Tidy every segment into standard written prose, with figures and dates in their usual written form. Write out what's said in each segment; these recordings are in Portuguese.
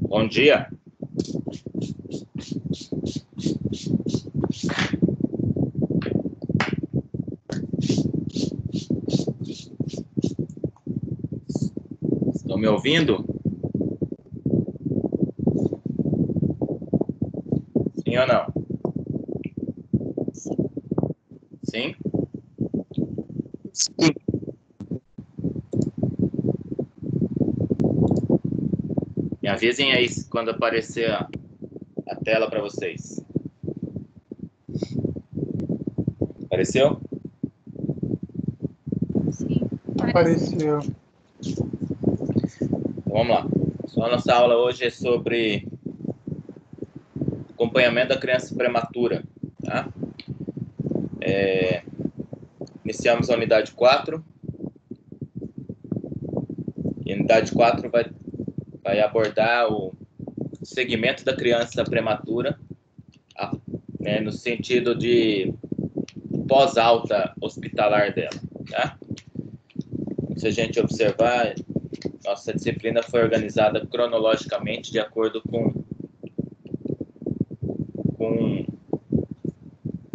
Bom dia. Estão me ouvindo? Sim ou não? Sim? Sim. Me avisem aí quando aparecer a tela para vocês. Apareceu? Sim, Apareceu. Então, vamos lá. A nossa aula hoje é sobre acompanhamento da criança prematura. Tá? Iniciamos a unidade 4. E a unidade 4 vai abordar o segmento da criança prematura, né, no sentido de pós-alta hospitalar dela. Tá? Se a gente observar, nossa disciplina foi organizada cronologicamente de acordo com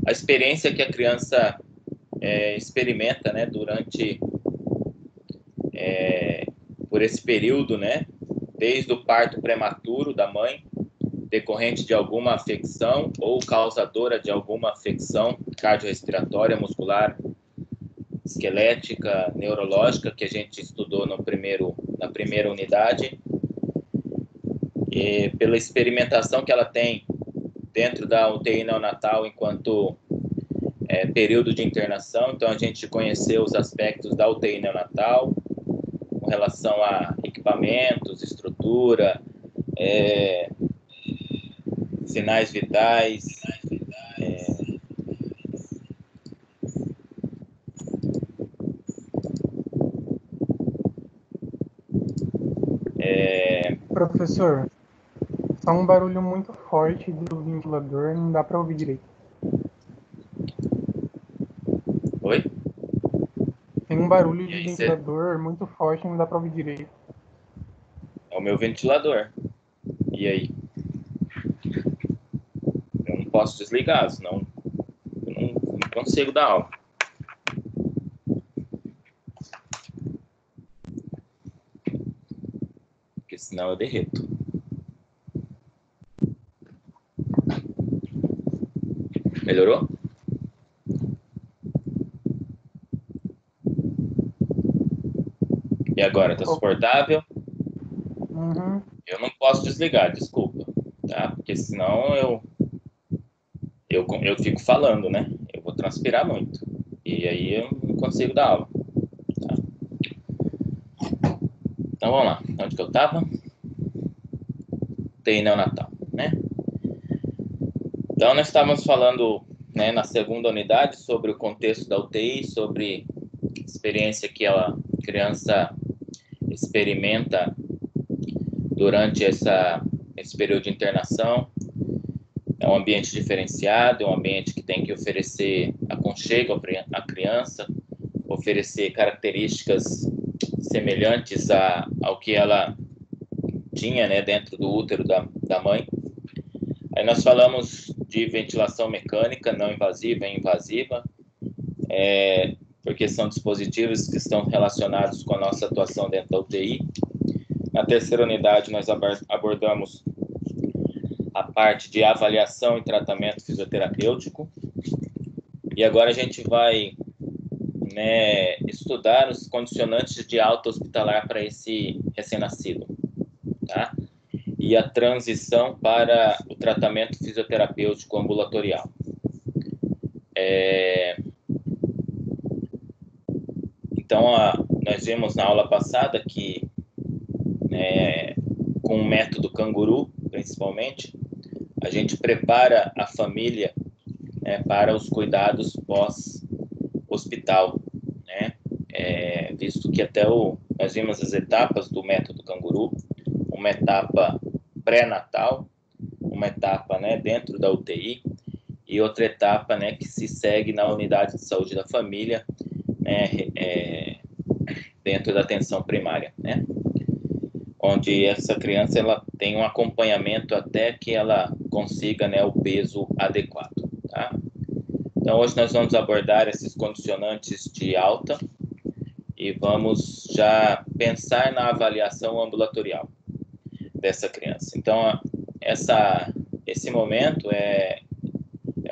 a experiência que a criança experimenta, né, durante por esse período, né, desde o parto prematuro da mãe, decorrente de alguma afecção ou causadora de alguma afecção cardiorrespiratória, muscular, esquelética, neurológica, que a gente estudou na primeira unidade, e pela experimentação que ela tem dentro da UTI neonatal enquanto período de internação. Então, a gente conheceu os aspectos da UTI neonatal, com relação a equipamentos, estrutura, sinais vitais, Professor, só um barulho muito forte do ventilador, não dá para ouvir direito. Oi? Tem um barulho E de aí, ventilador muito forte, não dá para ouvir direito. É o meu ventilador. E aí? Eu não posso desligar, senão eu não consigo dar aula. Porque senão eu derreto. Melhorou? E agora, tá suportável? Uhum. Eu não posso desligar, desculpa, tá? Porque senão eu fico falando, né? Eu vou transpirar muito. E aí eu não consigo dar aula. Tá? Então vamos lá. Onde que eu tava? UTI neonatal, né? Então nós estávamos falando, né, na segunda unidade sobre o contexto da UTI, sobre a experiência que a criança experimenta durante esse período de internação. É um ambiente diferenciado, é um ambiente que tem que oferecer aconchego à criança, oferecer características semelhantes ao que ela tinha, né, dentro do útero da mãe. Aí nós falamos de ventilação mecânica, não invasiva e invasiva, porque são dispositivos que estão relacionados com a nossa atuação dentro da UTI. Na terceira unidade, nós abordamos a parte de avaliação e tratamento fisioterapêutico. E agora a gente vai, né, estudar os condicionantes de alta hospitalar para esse recém-nascido, tá? E a transição para o tratamento fisioterapêutico ambulatorial. Então, nós vimos na aula passada que, né, com o método canguru, principalmente, a gente prepara a família, né, para os cuidados pós-hospital, né? Visto que nós vimos as etapas do método canguru, uma etapa pré-natal, uma etapa, né, dentro da UTI e outra etapa, né, que se segue na unidade de saúde da família, né, dentro da atenção primária, né? Onde essa criança ela tem um acompanhamento até que ela consiga, né, o peso adequado, tá? Então, hoje nós vamos abordar esses condicionantes de alta e vamos já pensar na avaliação ambulatorial dessa criança. Então, esse momento é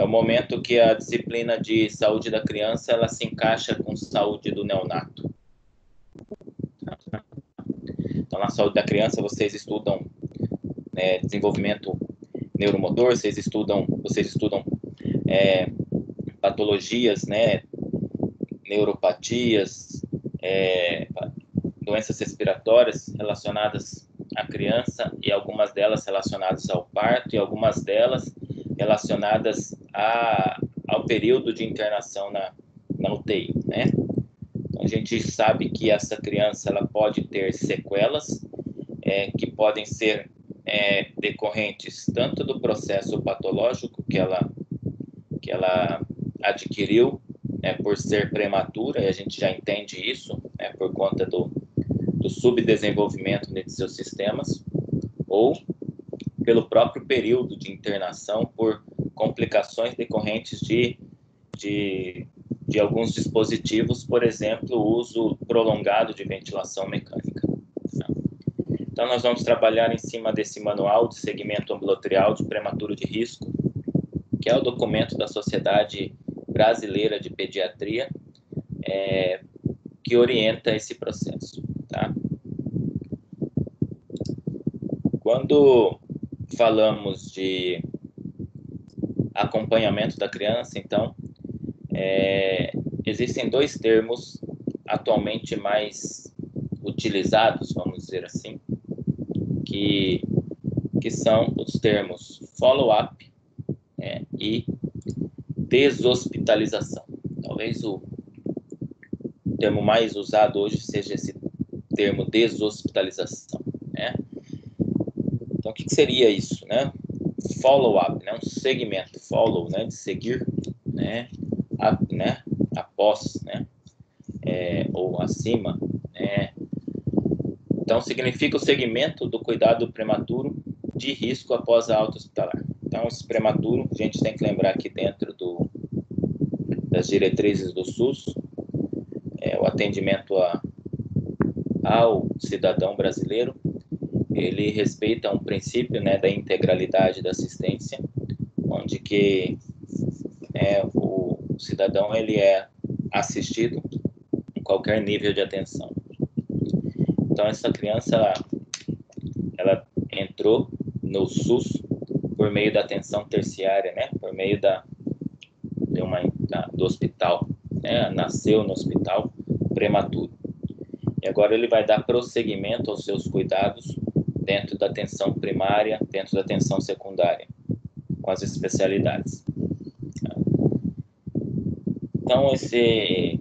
o momento que a disciplina de saúde da criança ela se encaixa com saúde do neonato. Então, na saúde da criança, vocês estudam, né, desenvolvimento neuromotor, vocês estudam patologias, né, neuropatias, doenças respiratórias relacionadas à criança e algumas delas relacionadas ao parto e algumas delas relacionadas ao período de internação na UTI, né? Então, a gente sabe que essa criança ela pode ter sequelas que podem ser decorrentes tanto do processo patológico que ela adquiriu por ser prematura, e a gente já entende isso por conta do subdesenvolvimento de seus sistemas, ou pelo próprio período de internação por complicações decorrentes de alguns dispositivos, por exemplo, o uso prolongado de ventilação mecânica. Então, nós vamos trabalhar em cima desse manual de segmento ambulatorial de prematuro de risco, que é o documento da Sociedade Brasileira de Pediatria, que orienta esse processo, tá? Quando falamos de acompanhamento da criança, então, existem dois termos atualmente mais utilizados, vamos dizer assim, que são os termos follow-up e deshospitalização. Talvez o termo mais usado hoje seja esse termo deshospitalização, né? Então, o que seria isso, né? Follow-up, né? Um segmento, follow, né? De seguir, né? Up, né? Após, né? Ou acima, né? Então, significa o segmento do cuidado prematuro de risco após a alta hospitalar. Então, esse prematuro, a gente tem que lembrar que dentro das diretrizes do SUS, o atendimento ao cidadão brasileiro, ele respeita um princípio, né, da integralidade da assistência, onde que o cidadão ele é assistido em qualquer nível de atenção. Então, essa criança ela entrou no SUS por meio da atenção terciária, né, por meio do hospital, né, nasceu no hospital prematuro. E agora ele vai dar prosseguimento aos seus cuidados dentro da atenção primária, dentro da atenção secundária, com as especialidades. Então, esse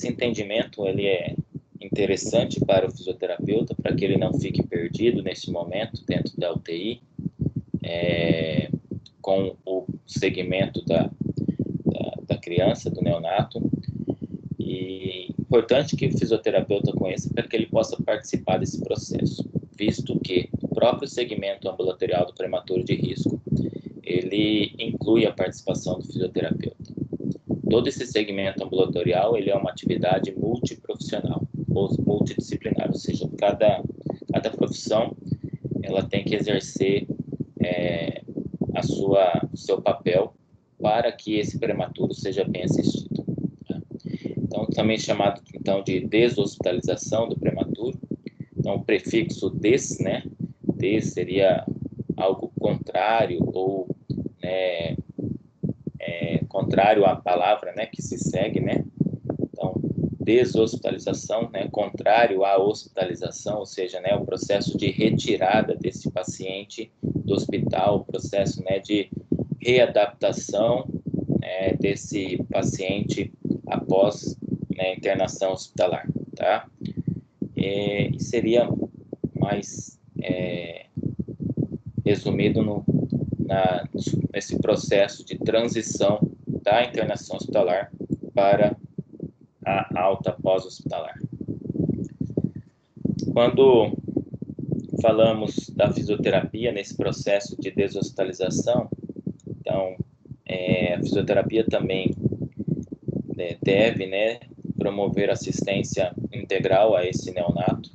entendimento ele é interessante para o fisioterapeuta, para que ele não fique perdido nesse momento dentro da UTI, com o segmento da criança, do neonato. E importante que o fisioterapeuta conheça para que ele possa participar desse processo, visto que o próprio segmento ambulatorial do prematuro de risco, ele inclui a participação do fisioterapeuta. Todo esse segmento ambulatorial, ele é uma atividade multiprofissional, ou multidisciplinar, ou seja, cada profissão, ela tem que exercer o seu papel para que esse prematuro seja bem assistido. Então, também chamado então, de deshospitalização do prematuro. Então, o prefixo des, né? Des seria algo contrário ou contrário à palavra, né? Que se segue, né? Então, deshospitalização, né? Contrário à hospitalização, ou seja, né? O processo de retirada desse paciente do hospital, o processo, né? De readaptação desse paciente após internação hospitalar, tá? E seria mais resumido nesse processo de transição da internação hospitalar para a alta pós-hospitalar. Quando falamos da fisioterapia nesse processo de deshospitalização, então, a fisioterapia também deve, né, promover assistência integral a esse neonato.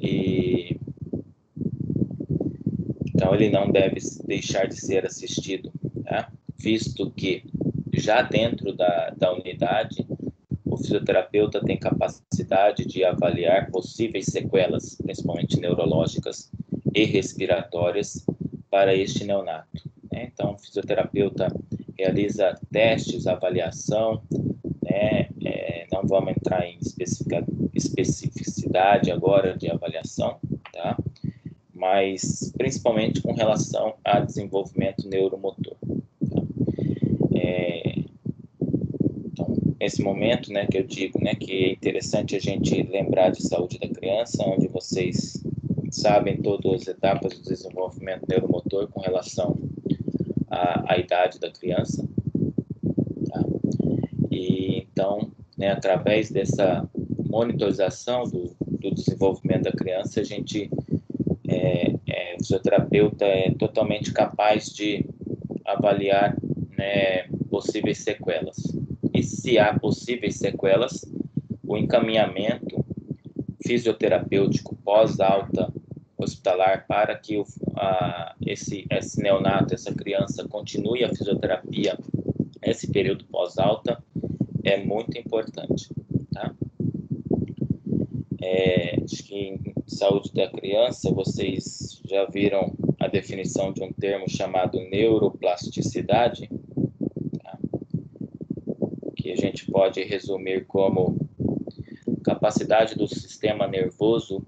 E então ele não deve deixar de ser assistido, tá? Visto que já dentro da unidade, o fisioterapeuta tem capacidade de avaliar possíveis sequelas, principalmente neurológicas e respiratórias, para este neonato, né? Então, o fisioterapeuta realiza testes, avaliação, né? Não vamos entrar em especificidade agora de avaliação, tá? Mas principalmente com relação a desenvolvimento neuromotor. Tá? Então, nesse momento, né, que eu digo, né, que é interessante a gente lembrar de saúde da criança, onde vocês sabem todas as etapas do desenvolvimento neuromotor com relação à idade da criança. Tá? E então, né, através dessa monitorização do desenvolvimento da criança, a gente, o fisioterapeuta é totalmente capaz de avaliar, né, possíveis sequelas. E se há possíveis sequelas, o encaminhamento fisioterapêutico pós-alta hospitalar para que esse neonato, essa criança, continue a fisioterapia nesse período pós-alta é muito importante, tá? Acho que em saúde da criança vocês já viram a definição de um termo chamado neuroplasticidade, tá? Que a gente pode resumir como capacidade do sistema nervoso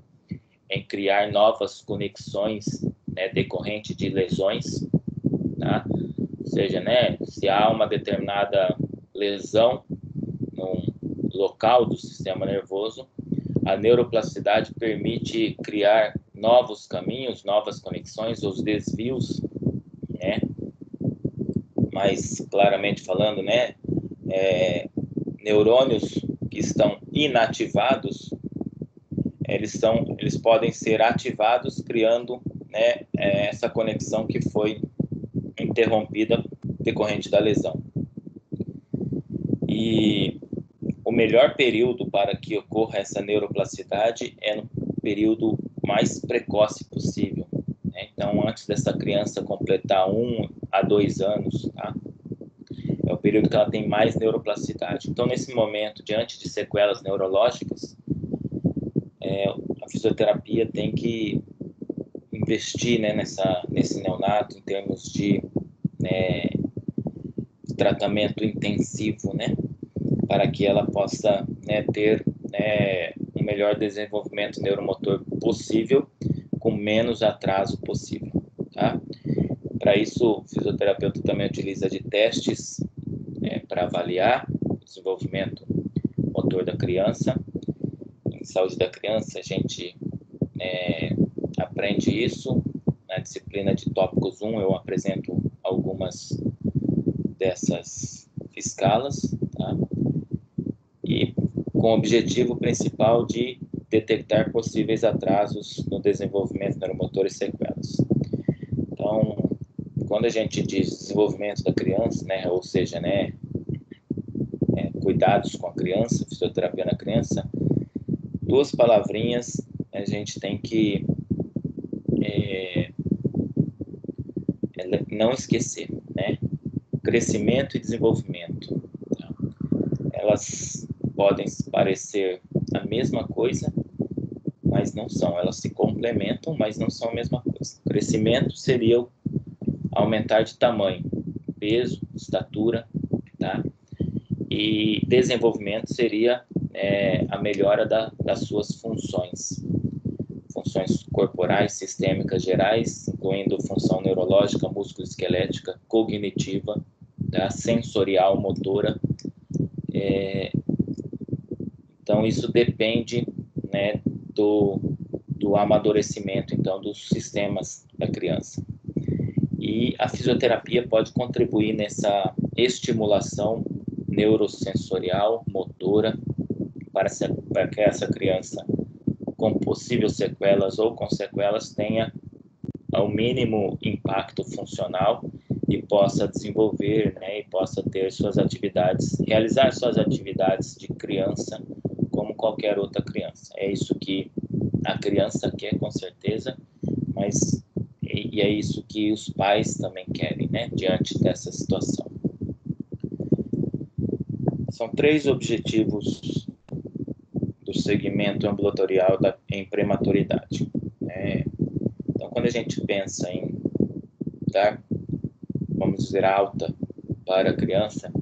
em criar novas conexões, né, decorrente de lesões, tá? Ou seja, né, se há uma determinada lesão num local do sistema nervoso, a neuroplasticidade permite criar novos caminhos, novas conexões, os desvios, né? Mais claramente falando, né, neurônios que estão inativados, eles podem ser ativados, criando, né, essa conexão que foi interrompida decorrente da lesão. E o melhor período para que ocorra essa neuroplasticidade é no período mais precoce possível, né? Então, antes dessa criança completar 1 a 2 anos, tá? É o período que ela tem mais neuroplasticidade. Então, nesse momento, diante de sequelas neurológicas, a fisioterapia tem que investir, né, nesse neonato em termos de, né, tratamento intensivo, né, para que ela possa, né, ter, né, um melhor desenvolvimento neuromotor possível, com menos atraso possível, tá? Para isso, o fisioterapeuta também utiliza de testes, para avaliar o desenvolvimento motor da criança. Em saúde da criança, a gente aprende isso. Na disciplina de tópicos 1, eu apresento algumas dessas escalas, tá? E com o objetivo principal de detectar possíveis atrasos no desenvolvimento neuromotor e sequelas. Então, quando a gente diz desenvolvimento da criança, né, ou seja, né, cuidados com a criança, fisioterapia na criança, 2 palavrinhas a gente tem que não esquecer, né? Crescimento e desenvolvimento. Tá? Elas podem parecer a mesma coisa, mas não são. Elas se complementam, mas não são a mesma coisa. Crescimento seria o aumentar de tamanho, peso, estatura, tá? E desenvolvimento seria a melhora das suas funções corporais, sistêmicas gerais, incluindo função neurológica, músculo-esquelética, cognitiva, tá? Sensorial, motora. Então, isso depende, né, do amadurecimento, então, dos sistemas da criança. E a fisioterapia pode contribuir nessa estimulação neurosensorial, motora, para que essa criança com possíveis sequelas ou com sequelas tenha ao mínimo impacto funcional e possa desenvolver, né, e possa ter suas atividades, realizar suas atividades de criança como qualquer outra criança. É isso que a criança quer, com certeza, mas e é isso que os pais também querem, né, diante dessa situação. São 3 objetivos do segmento ambulatorial em prematuridade. Então, quando a gente pensa em dar, vamos dizer, alta para a criança,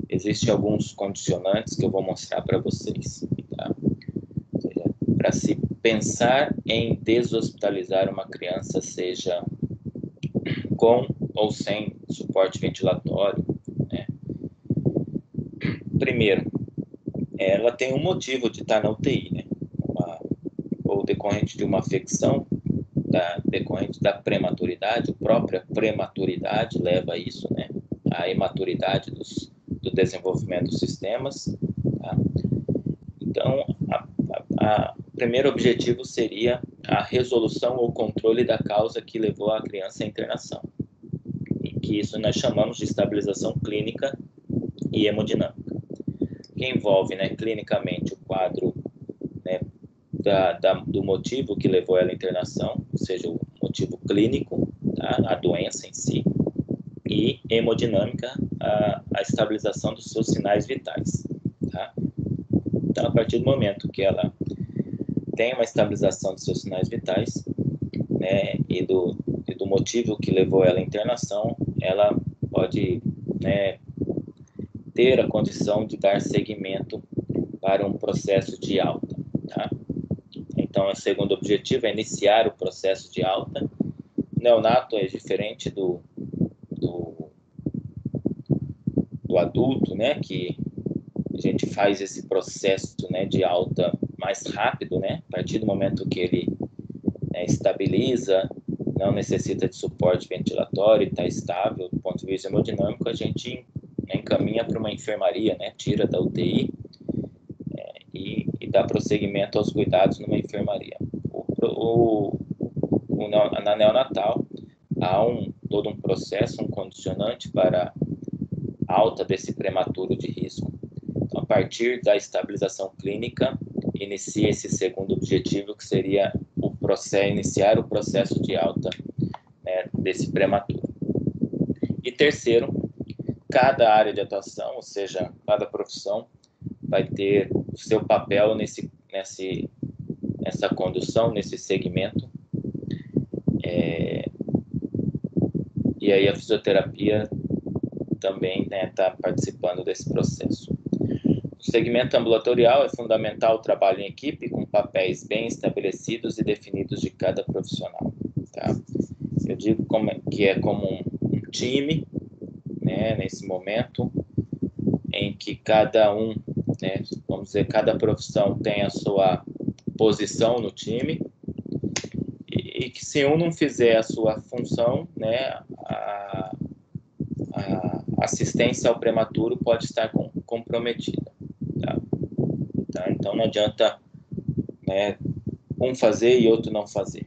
existem alguns condicionantes que eu vou mostrar para vocês. Tá? Ou seja, para se pensar em deshospitalizar uma criança, seja com ou sem suporte ventilatório, né? Primeiro, ela tem um motivo de estar na UTI, né? Ou decorrente de uma afecção, decorrente da prematuridade, a própria prematuridade leva a isso, né? A imaturidade do desenvolvimento dos sistemas. Tá? Então, o primeiro objetivo seria a resolução ou controle da causa que levou a criança à internação, e que isso nós chamamos de estabilização clínica e hemodinâmica, que envolve, né, clinicamente o quadro, né, do motivo que levou ela à internação, ou seja, o motivo clínico, tá, a doença em si, e hemodinâmica, a estabilização dos seus sinais vitais. Tá? Então, a partir do momento que ela tem uma estabilização dos seus sinais vitais, né, e do motivo que levou ela à internação, ela pode, né, ter a condição de dar seguimento para um processo de alta. Tá? Então, o segundo objetivo é iniciar o processo de alta. O neonato é diferente do adulto, né, que a gente faz esse processo, né, de alta mais rápido, né, a partir do momento que ele, né, estabiliza, não necessita de suporte ventilatório, está estável do ponto de vista hemodinâmico, a gente, né, encaminha para uma enfermaria, né, tira da UTI e dá prosseguimento aos cuidados numa enfermaria. Na neonatal, há todo um processo, um condicionante para alta desse prematuro de risco. Então, a partir da estabilização clínica, inicia esse segundo objetivo, que seria iniciar o processo de alta, né, desse prematuro. E terceiro, cada área de atuação, ou seja, cada profissão, vai ter o seu papel nessa condução, nesse segmento. E aí a fisioterapia também está, né, participando desse processo. O segmento ambulatorial é fundamental o trabalho em equipe, com papéis bem estabelecidos e definidos de cada profissional. Tá? Eu digo que é como um time, né, nesse momento, em que cada um, né, vamos dizer, cada profissão tem a sua posição no time, e que se um não fizer a sua função, né, a assistência ao prematuro pode estar comprometida. Tá? Então não adianta, né, um fazer e outro não fazer.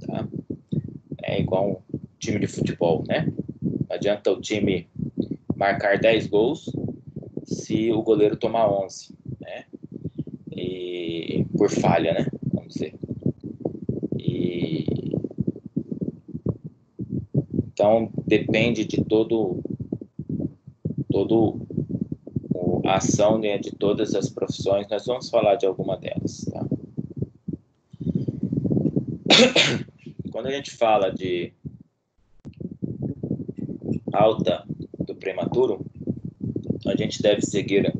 Tá? É igual um time de futebol, né? Não adianta o time marcar 10 gols se o goleiro tomar 11, né? E por falha, né? Vamos dizer. Então depende de a ação, né, de todas as profissões. Nós vamos falar de alguma delas, tá? Quando a gente fala de alta do prematuro, a gente deve seguir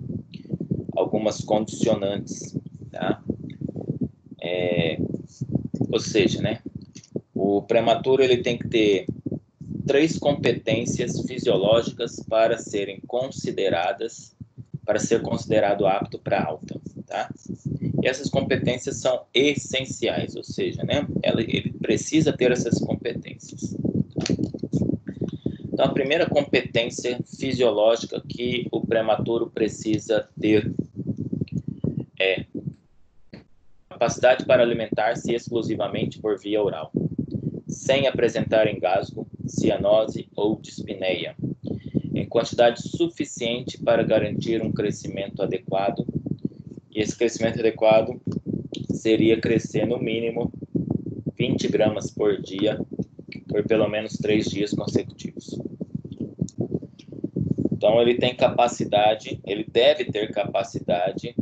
algumas condicionantes, tá? Ou seja, né, o prematuro ele tem que ter 3 competências fisiológicas para ser considerado apto para alta, tá? E essas competências são essenciais, ou seja, né, ele precisa ter essas competências. Tá? Então, a primeira competência fisiológica que o prematuro precisa ter é capacidade para alimentar-se exclusivamente por via oral, sem apresentar engasgo, cianose ou dispneia, em quantidade suficiente para garantir um crescimento adequado, e esse crescimento adequado seria crescer no mínimo 20 gramas por dia, por pelo menos 3 dias consecutivos. Então, ele tem capacidade, ele deve ter capacidade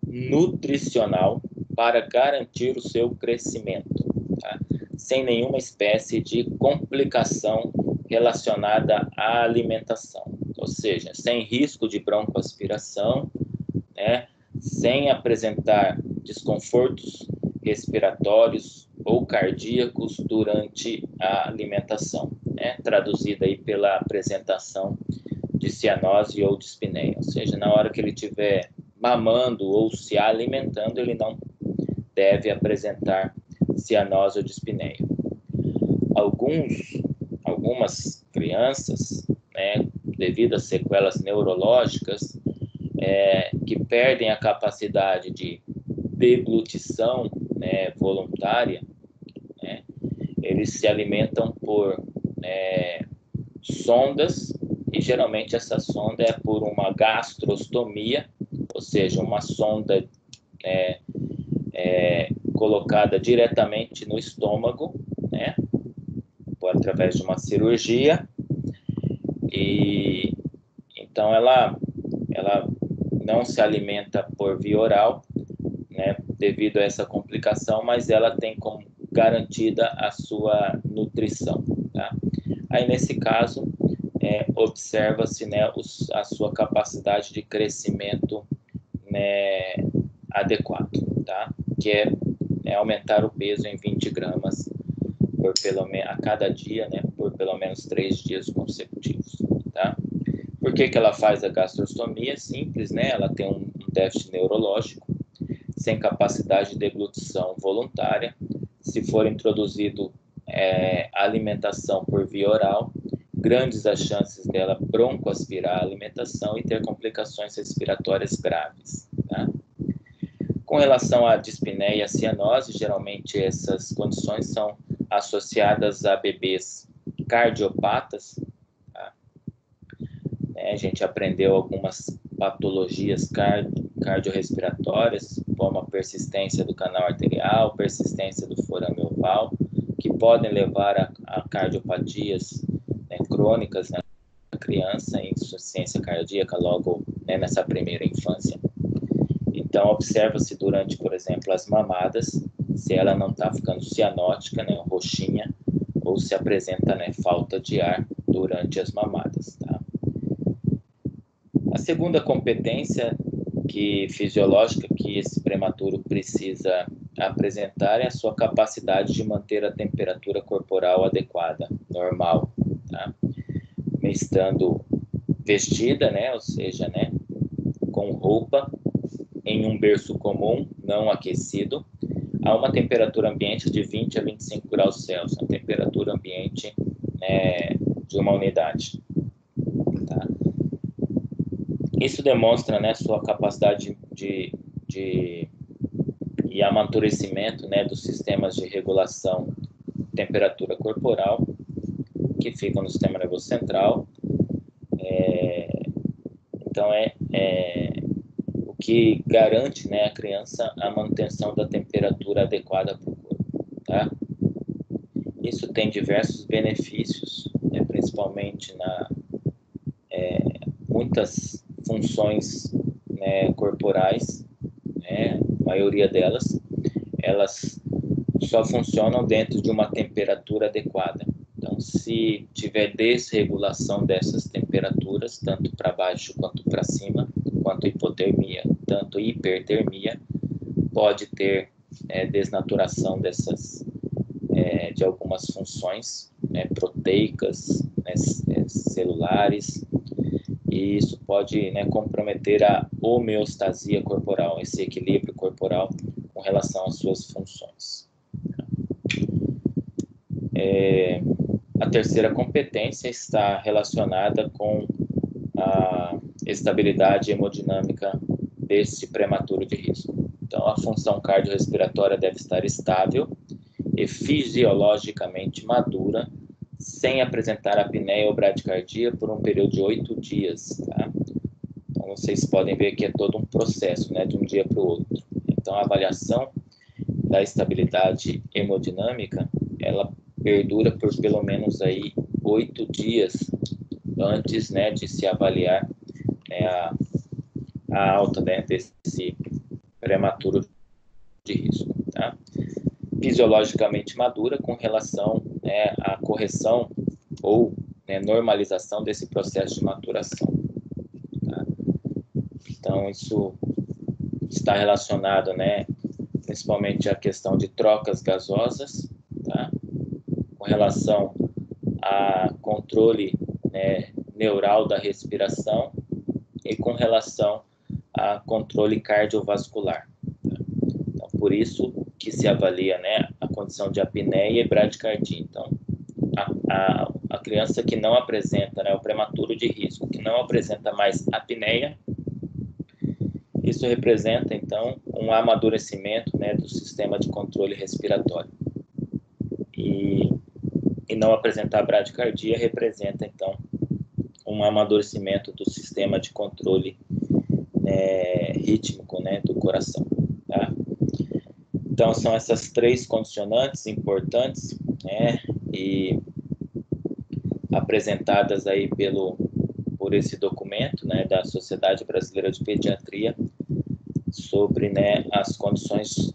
nutricional para garantir o seu crescimento, tá? Sem nenhuma espécie de complicação relacionada à alimentação, ou seja, sem risco de broncoaspiração, né? Sem apresentar desconfortos respiratórios ou cardíacos durante a alimentação, né? Traduzida aí pela apresentação de cianose ou dispneia, ou seja, na hora que ele estiver mamando ou se alimentando, ele não deve apresentar cianose ou dispneia. Algumas crianças, né, devido a sequelas neurológicas, que perdem a capacidade de deglutição, né, voluntária, né, eles se alimentam por sondas, e geralmente essa sonda é por uma gastrostomia, ou seja, uma sonda colocada diretamente no estômago, né, através de uma cirurgia, e então ela não se alimenta por via oral, né, devido a essa complicação, mas ela tem como garantida a sua nutrição, tá? Aí, nesse caso, observa-se, né, a sua capacidade de crescimento, né, adequado, tá? Que é aumentar o peso em 20 gramas a cada dia, né, por pelo menos 3 dias consecutivos, tá? Por que ela faz a gastrostomia? Simples, né? Ela tem um déficit neurológico, sem capacidade de deglutição voluntária. Se for introduzido alimentação por via oral, grandes as chances dela broncoaspirar a alimentação e ter complicações respiratórias graves, tá? Com relação à dispneia e à cianose, geralmente essas condições são associadas a bebês cardiopatas, tá? A gente aprendeu algumas patologias cardiorrespiratórias, como a persistência do canal arterial, persistência do forame oval, que podem levar a cardiopatias, né, crônicas na criança, insuficiência cardíaca logo, né, nessa primeira infância. Então, observa-se durante, por exemplo, as mamadas, se ela não está ficando cianótica, né, roxinha, ou se apresenta, né, falta de ar durante as mamadas, tá? A segunda competência fisiológica que esse prematuro precisa apresentar é a sua capacidade de manter a temperatura corporal adequada, normal, tá? Estando vestida, né, ou seja, né, com roupa, em um berço comum, não aquecido, a uma temperatura ambiente de 20 a 25 graus Celsius, a temperatura ambiente de uma unidade, tá? Isso demonstra, né, sua capacidade e amadurecimento, né, dos sistemas de regulação de temperatura corporal, que ficam no sistema nervoso central. Então, o que garante, né, a criança a manutenção da temperatura adequada para o corpo, tá? Isso tem diversos benefícios, né, principalmente muitas funções, né, corporais, né, a maioria delas, elas só funcionam dentro de uma temperatura adequada. Então, se tiver desregulação dessas temperaturas, tanto para baixo quanto para cima, quanto hipotermia, tanto hipertermia, pode ter desnaturação de algumas funções, né, proteicas, né, celulares, e isso pode, né, comprometer a homeostasia corporal, esse equilíbrio corporal com relação às suas funções. A terceira competência está relacionada com a estabilidade hemodinâmica desse prematuro de risco. Então, a função cardiorrespiratória deve estar estável e fisiologicamente madura, sem apresentar apneia ou bradicardia por um período de 8 dias. Tá? Então, vocês podem ver que é todo um processo, né, de um dia para o outro. Então, a avaliação da estabilidade hemodinâmica, ela perdura por pelo menos aí 8 dias antes, né, de se avaliar, né, a alta, né, desse prematuro de risco. Tá? Fisiologicamente madura com relação, né, à correção ou, né, normalização desse processo de maturação. Tá? Então, isso está relacionado, né, principalmente à questão de trocas gasosas, tá? Com relação a controle, né, neural da respiração e com relação a controle cardiovascular. Tá? Então, por isso que se avalia, né, a condição de apneia e bradicardia. Então, a criança que não apresenta, né, o prematuro de risco, que não apresenta mais apneia, isso representa, então, um amadurecimento, né, do sistema de controle respiratório. E não apresentar bradicardia representa, então, um amadurecimento do sistema de controle, né, rítmico, né, do coração. Tá? Então, são essas três condicionantes importantes, né, e apresentadas aí por esse documento, né, da Sociedade Brasileira de Pediatria, sobre, né, as condições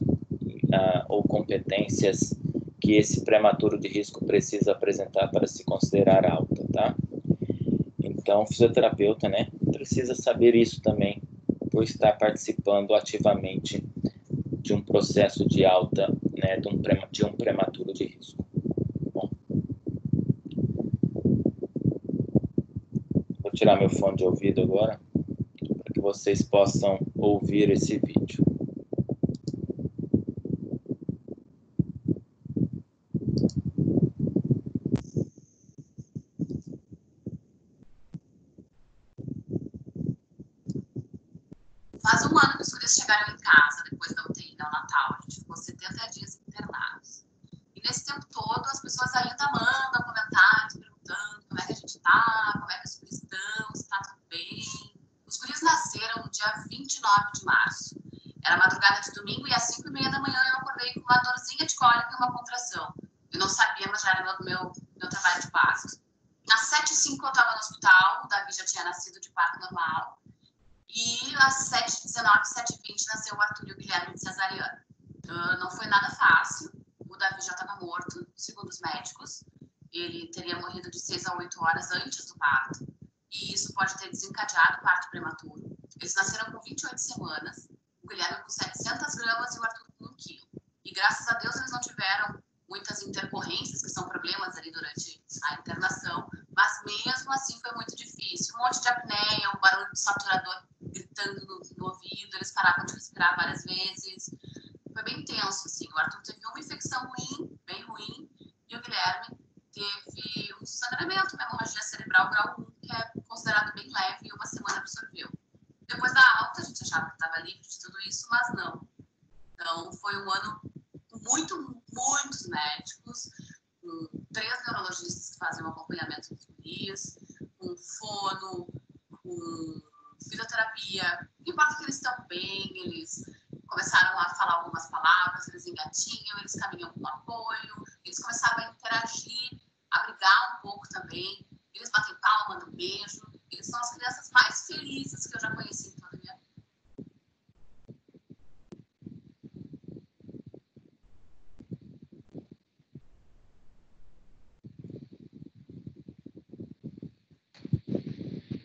ou competências que esse prematuro de risco precisa apresentar para se considerar alta, tá? Então, o fisioterapeuta, né, precisa saber isso também, por estar participando ativamente de um processo de alta, né, de um prematuro de risco. Bom, vou tirar meu fone de ouvido agora, para que vocês possam ouvir esse vídeo. Faz um ano que os gurias chegaram em casa depois da UTI neonatal. A gente ficou 70 dias internados. E nesse tempo todo, as pessoas ainda mandam comentários perguntando como é que a gente tá, como é que os gurias estão, se tá tudo bem. Os gurias nasceram no dia 29 de março. Era madrugada de domingo e às 5h30 da manhã eu acordei com uma dorzinha de cólica e uma contração. Eu não sabia, mas já era meu trabalho de parto. Às 7h05 eu estava no hospital, o Davi já tinha nascido de parto normal. E às 7h19, 7h20 nasceu o Arthur e o Guilherme de cesariana. Não foi nada fácil. O Davi já estava morto, segundo os médicos. Ele teria morrido de 6 a 8 horas antes do parto. E isso pode ter desencadeado o parto prematuro. Eles nasceram com 28 semanas. O Guilherme com 700 gramas e o Arthur com 1 quilo. E graças a Deus eles não tiveram muitas intercorrências, que são problemas ali durante a internação. Mas mesmo assim foi muito difícil. Um monte de apneia, um barulho do saturador gritando no ouvido, eles paravam de respirar várias vezes. Foi bem tenso, assim. O Arthur teve uma infecção ruim, bem ruim, e o Guilherme teve um sangramento, uma hemorragia cerebral grau 1, que é considerado bem leve, e 1 semana absorveu. Depois da alta, a gente achava que estava livre de tudo isso, mas não. Então, foi um ano com muitos médicos, com 3 neurologistas que faziam acompanhamento dos gurias, com fono, com fisioterapia. Não importa que eles estão bem, eles começaram a falar algumas palavras, eles engatinham, eles caminham com apoio, eles começaram a interagir, a brigar um pouco também, eles batem palma, mandam beijo. Eles são as crianças mais felizes que eu já conheci em toda a minha vida.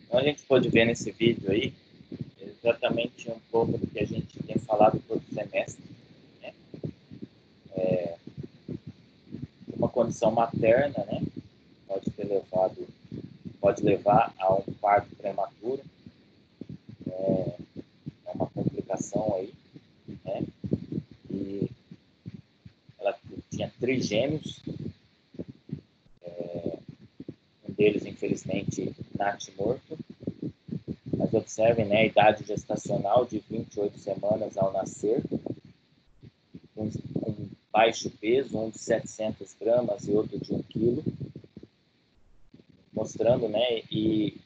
Então, a gente pode ver nesse vídeo aí exatamente um pouco do que a gente tem falado todo semestre, né? Uma condição materna, né? Pode levar a um parto prematuro, é uma complicação aí, né? E ela tinha trigêmeos, deles, infelizmente, natimorto. Mas observem, né, a idade gestacional de 28 semanas ao nascer, com baixo peso, um de 700 gramas e outro de 1 quilo, mostrando, né, e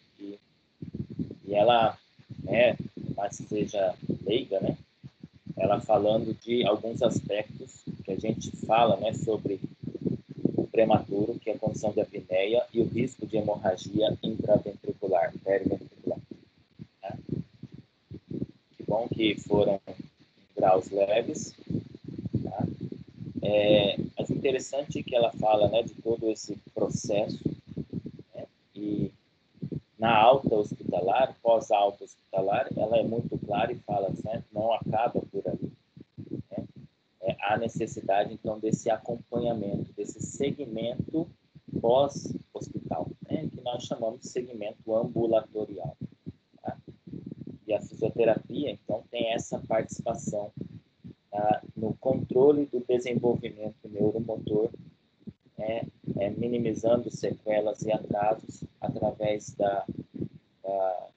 ela, né, mas seja leiga, né, ela falando de alguns aspectos que a gente fala, né, sobre o prematuro, que é a condição de apneia e o risco de hemorragia intraventricular, periventricular. Né? Que bom que foram graus leves. Tá? Mas interessante é que ela fala, né, de todo esse processo, né, e na alta hospitalar, pós-alta hospitalar, ela é muito clara e fala, né, não acaba por ali. Né? Há necessidade, então, desse acompanhamento, desse segmento pós-hospital, né, que nós chamamos de segmento ambulatorial. Tá? E a fisioterapia, então, tem essa participação no controle do desenvolvimento neuromotor, minimizando sequelas e atrasos através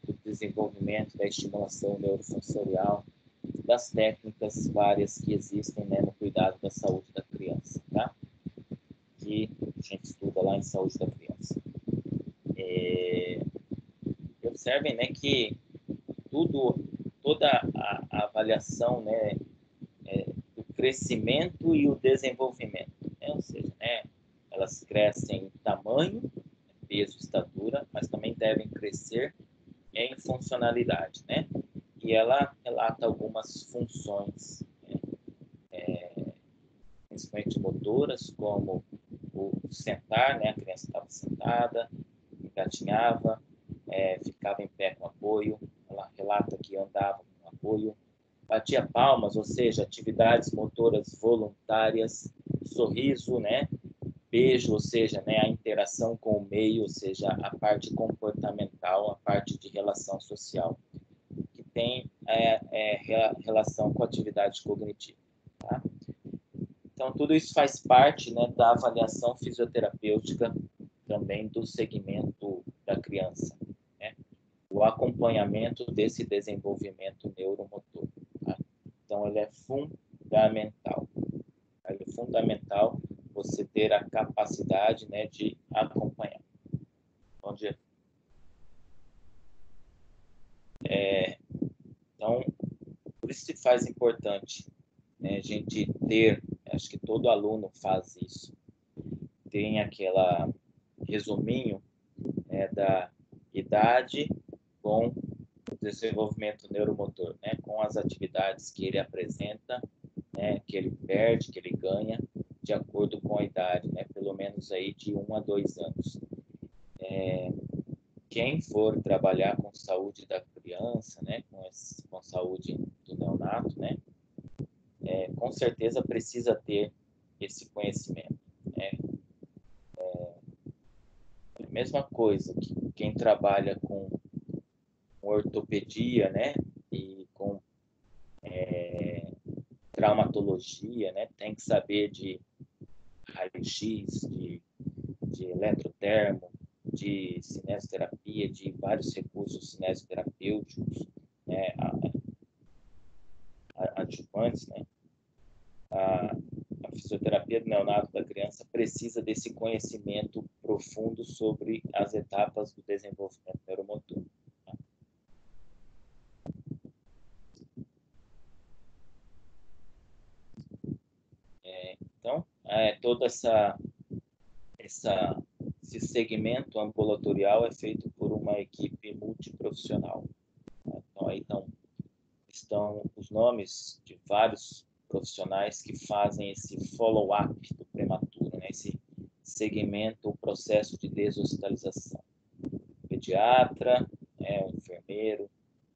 do desenvolvimento, da estimulação neurosensorial, das técnicas várias que existem, né, no cuidado da saúde da criança, tá? Que a gente estuda lá em saúde da criança. Observem, né, que toda a avaliação, né, do crescimento e o desenvolvimento, né? Ou seja, né, elas crescem em tamanho, peso, estatura, mas também devem crescer em funcionalidade, né? E ela relata algumas funções, principalmente motoras, como o sentar, né? A criança estava sentada, engatinhava, ficava em pé com apoio, ela relata que andava com apoio, batia palmas, ou seja, atividades motoras voluntárias, sorriso, né? Beijo, ou seja, né, a interação com o meio, ou seja, a parte comportamental, a parte de relação social, que tem relação com a atividade cognitiva. Tá? Então, tudo isso faz parte, né, da avaliação fisioterapêutica também do segmento da criança, né? O acompanhamento desse desenvolvimento neuromotor. Tá? Então, ele é fundamental. Ele é fundamental você ter a capacidade, né, de acompanhar. Então, por isso se faz importante, né, a gente ter, acho que todo aluno faz isso, tem aquela resuminho, né, da idade com o desenvolvimento neuromotor, né, com as atividades que ele apresenta, né, que ele perde, que ele ganha, de acordo com a idade, né, pelo menos aí de 1 a 2 anos. Quem for trabalhar com saúde da criança, né, com saúde do neonato, né, com certeza precisa ter esse conhecimento. Né? A mesma coisa que quem trabalha com ortopedia, né, e com traumatologia, né, tem que saber de raio-x, de eletrotermo, de cinesioterapia, de vários recursos cinesioterapêuticos, né, adjuvantes, né? A fisioterapia do neonato da criança precisa desse conhecimento profundo sobre as etapas do desenvolvimento neuromotor. Tá? Então, todo esse segmento ambulatorial é feito por uma equipe multiprofissional. Tá? Então, aí estão os nomes de vários profissionais que fazem esse follow-up do prematuro, né? Esse segmento, o processo de deshospitalização. Pediatra, um enfermeiro,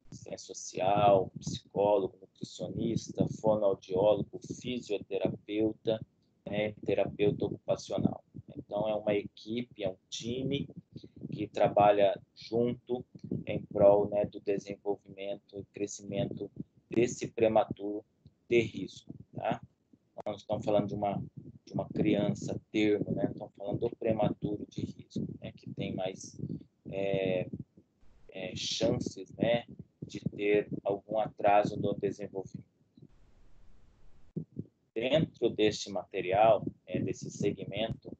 assistente social, psicólogo, nutricionista, fonoaudiólogo, fisioterapeuta, terapeuta ocupacional. Então, é uma equipe, é um time que trabalha junto em prol, né, do desenvolvimento e crescimento desse prematuro de risco. Tá? Nós estamos falando de uma criança termo, né? Estamos falando do prematuro de risco, né, que tem mais mais chances, né, de ter algum atraso no desenvolvimento. Dentro deste material, desse segmento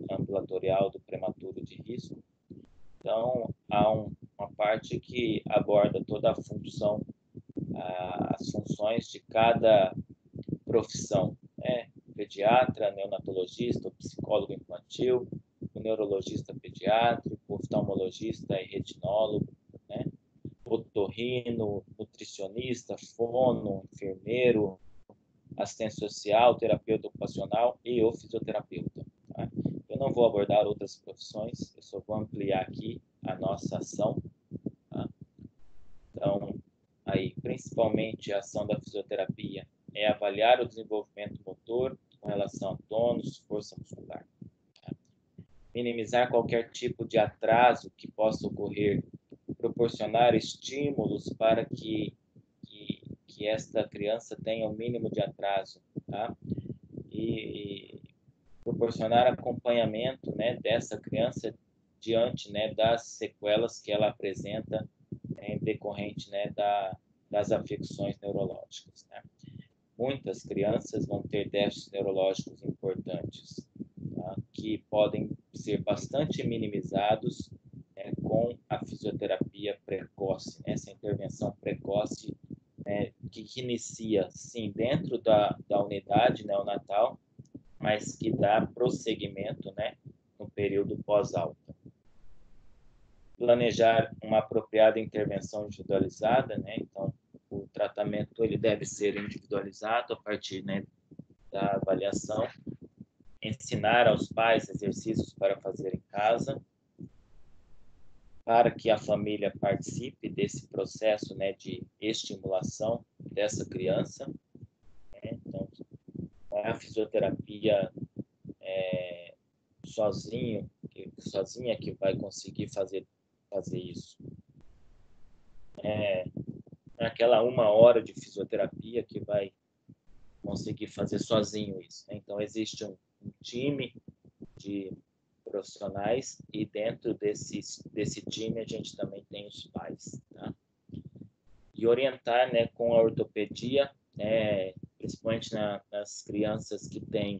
ambulatorial do prematuro de risco, então há uma parte que aborda toda a função, as funções de cada profissão, né? Pediatra, neonatologista, psicólogo infantil, o neurologista pediátrico, oftalmologista e retinólogo, né? Otorrino, nutricionista, fono, enfermeiro, assistente social, terapeuta ocupacional e o fisioterapeuta. Tá? Eu não vou abordar outras profissões, eu só vou ampliar aqui a nossa ação. Tá? Então, aí, principalmente a ação da fisioterapia é avaliar o desenvolvimento motor com relação a tônus, força muscular. Tá? Minimizar qualquer tipo de atraso que possa ocorrer, proporcionar estímulos para que esta criança tenha o mínimo de atraso, tá? E proporcionar acompanhamento, né, dessa criança diante, né, das sequelas que ela apresenta em decorrente, né, das afecções neurológicas, né? Muitas crianças vão ter déficits neurológicos importantes, tá? Que podem ser bastante minimizados, né, com a fisioterapia precoce, né? Essa intervenção precoce, né, que inicia, sim, dentro da unidade neonatal, mas que dá prosseguimento, né, no período pós-alta. Planejar uma apropriada intervenção individualizada, né? Então, o tratamento ele deve ser individualizado a partir, né, da avaliação. Ensinar aos pais exercícios para fazer em casa, para que a família participe desse processo, né, de estimulação dessa criança. Né? Então, não é a fisioterapia sozinha que vai conseguir fazer isso. Aquela 1 hora de fisioterapia que vai conseguir fazer sozinho isso. Né? Então, existe um time de profissionais e dentro desse time a gente também tem os pais. Tá? E orientar, né, com a ortopedia, principalmente nas crianças que têm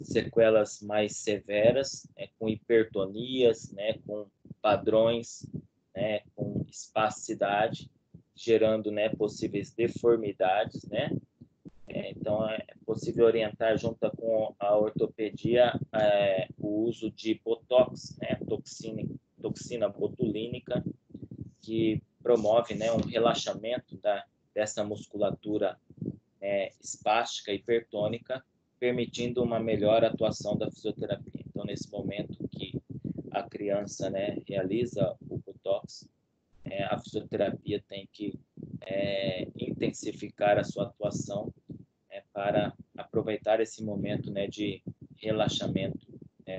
sequelas mais severas, né, com hipertonias, né, com padrões, né, com espasticidade, gerando, né, possíveis deformidades, né? Então, é possível orientar junto com a ortopedia o uso de botox, né, toxina botulínica, que promove, né, um relaxamento dessa musculatura espástica hipertônica, permitindo uma melhor atuação da fisioterapia. Então, nesse momento que a criança, né, realiza o botox, a fisioterapia tem que intensificar a sua atuação para aproveitar esse momento, né, de relaxamento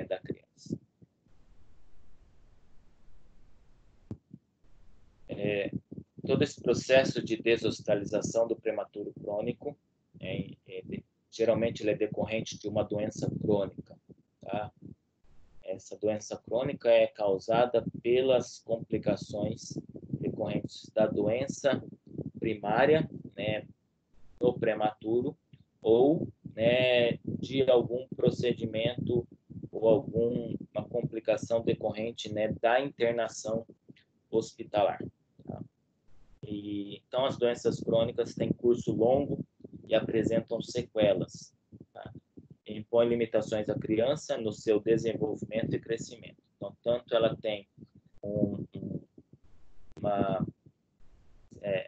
da criança. Todo esse processo de deshospitalização do prematuro crônico, geralmente ele é decorrente de uma doença crônica. Tá? Essa doença crônica é causada pelas complicações decorrentes da doença primária, né, no prematuro, ou, né, de algum procedimento ou alguma complicação decorrente, né, da internação hospitalar. Tá? Então, as doenças crônicas têm curso longo e apresentam sequelas. Tá? Impõe limitações à criança no seu desenvolvimento e crescimento. Então, tanto ela tem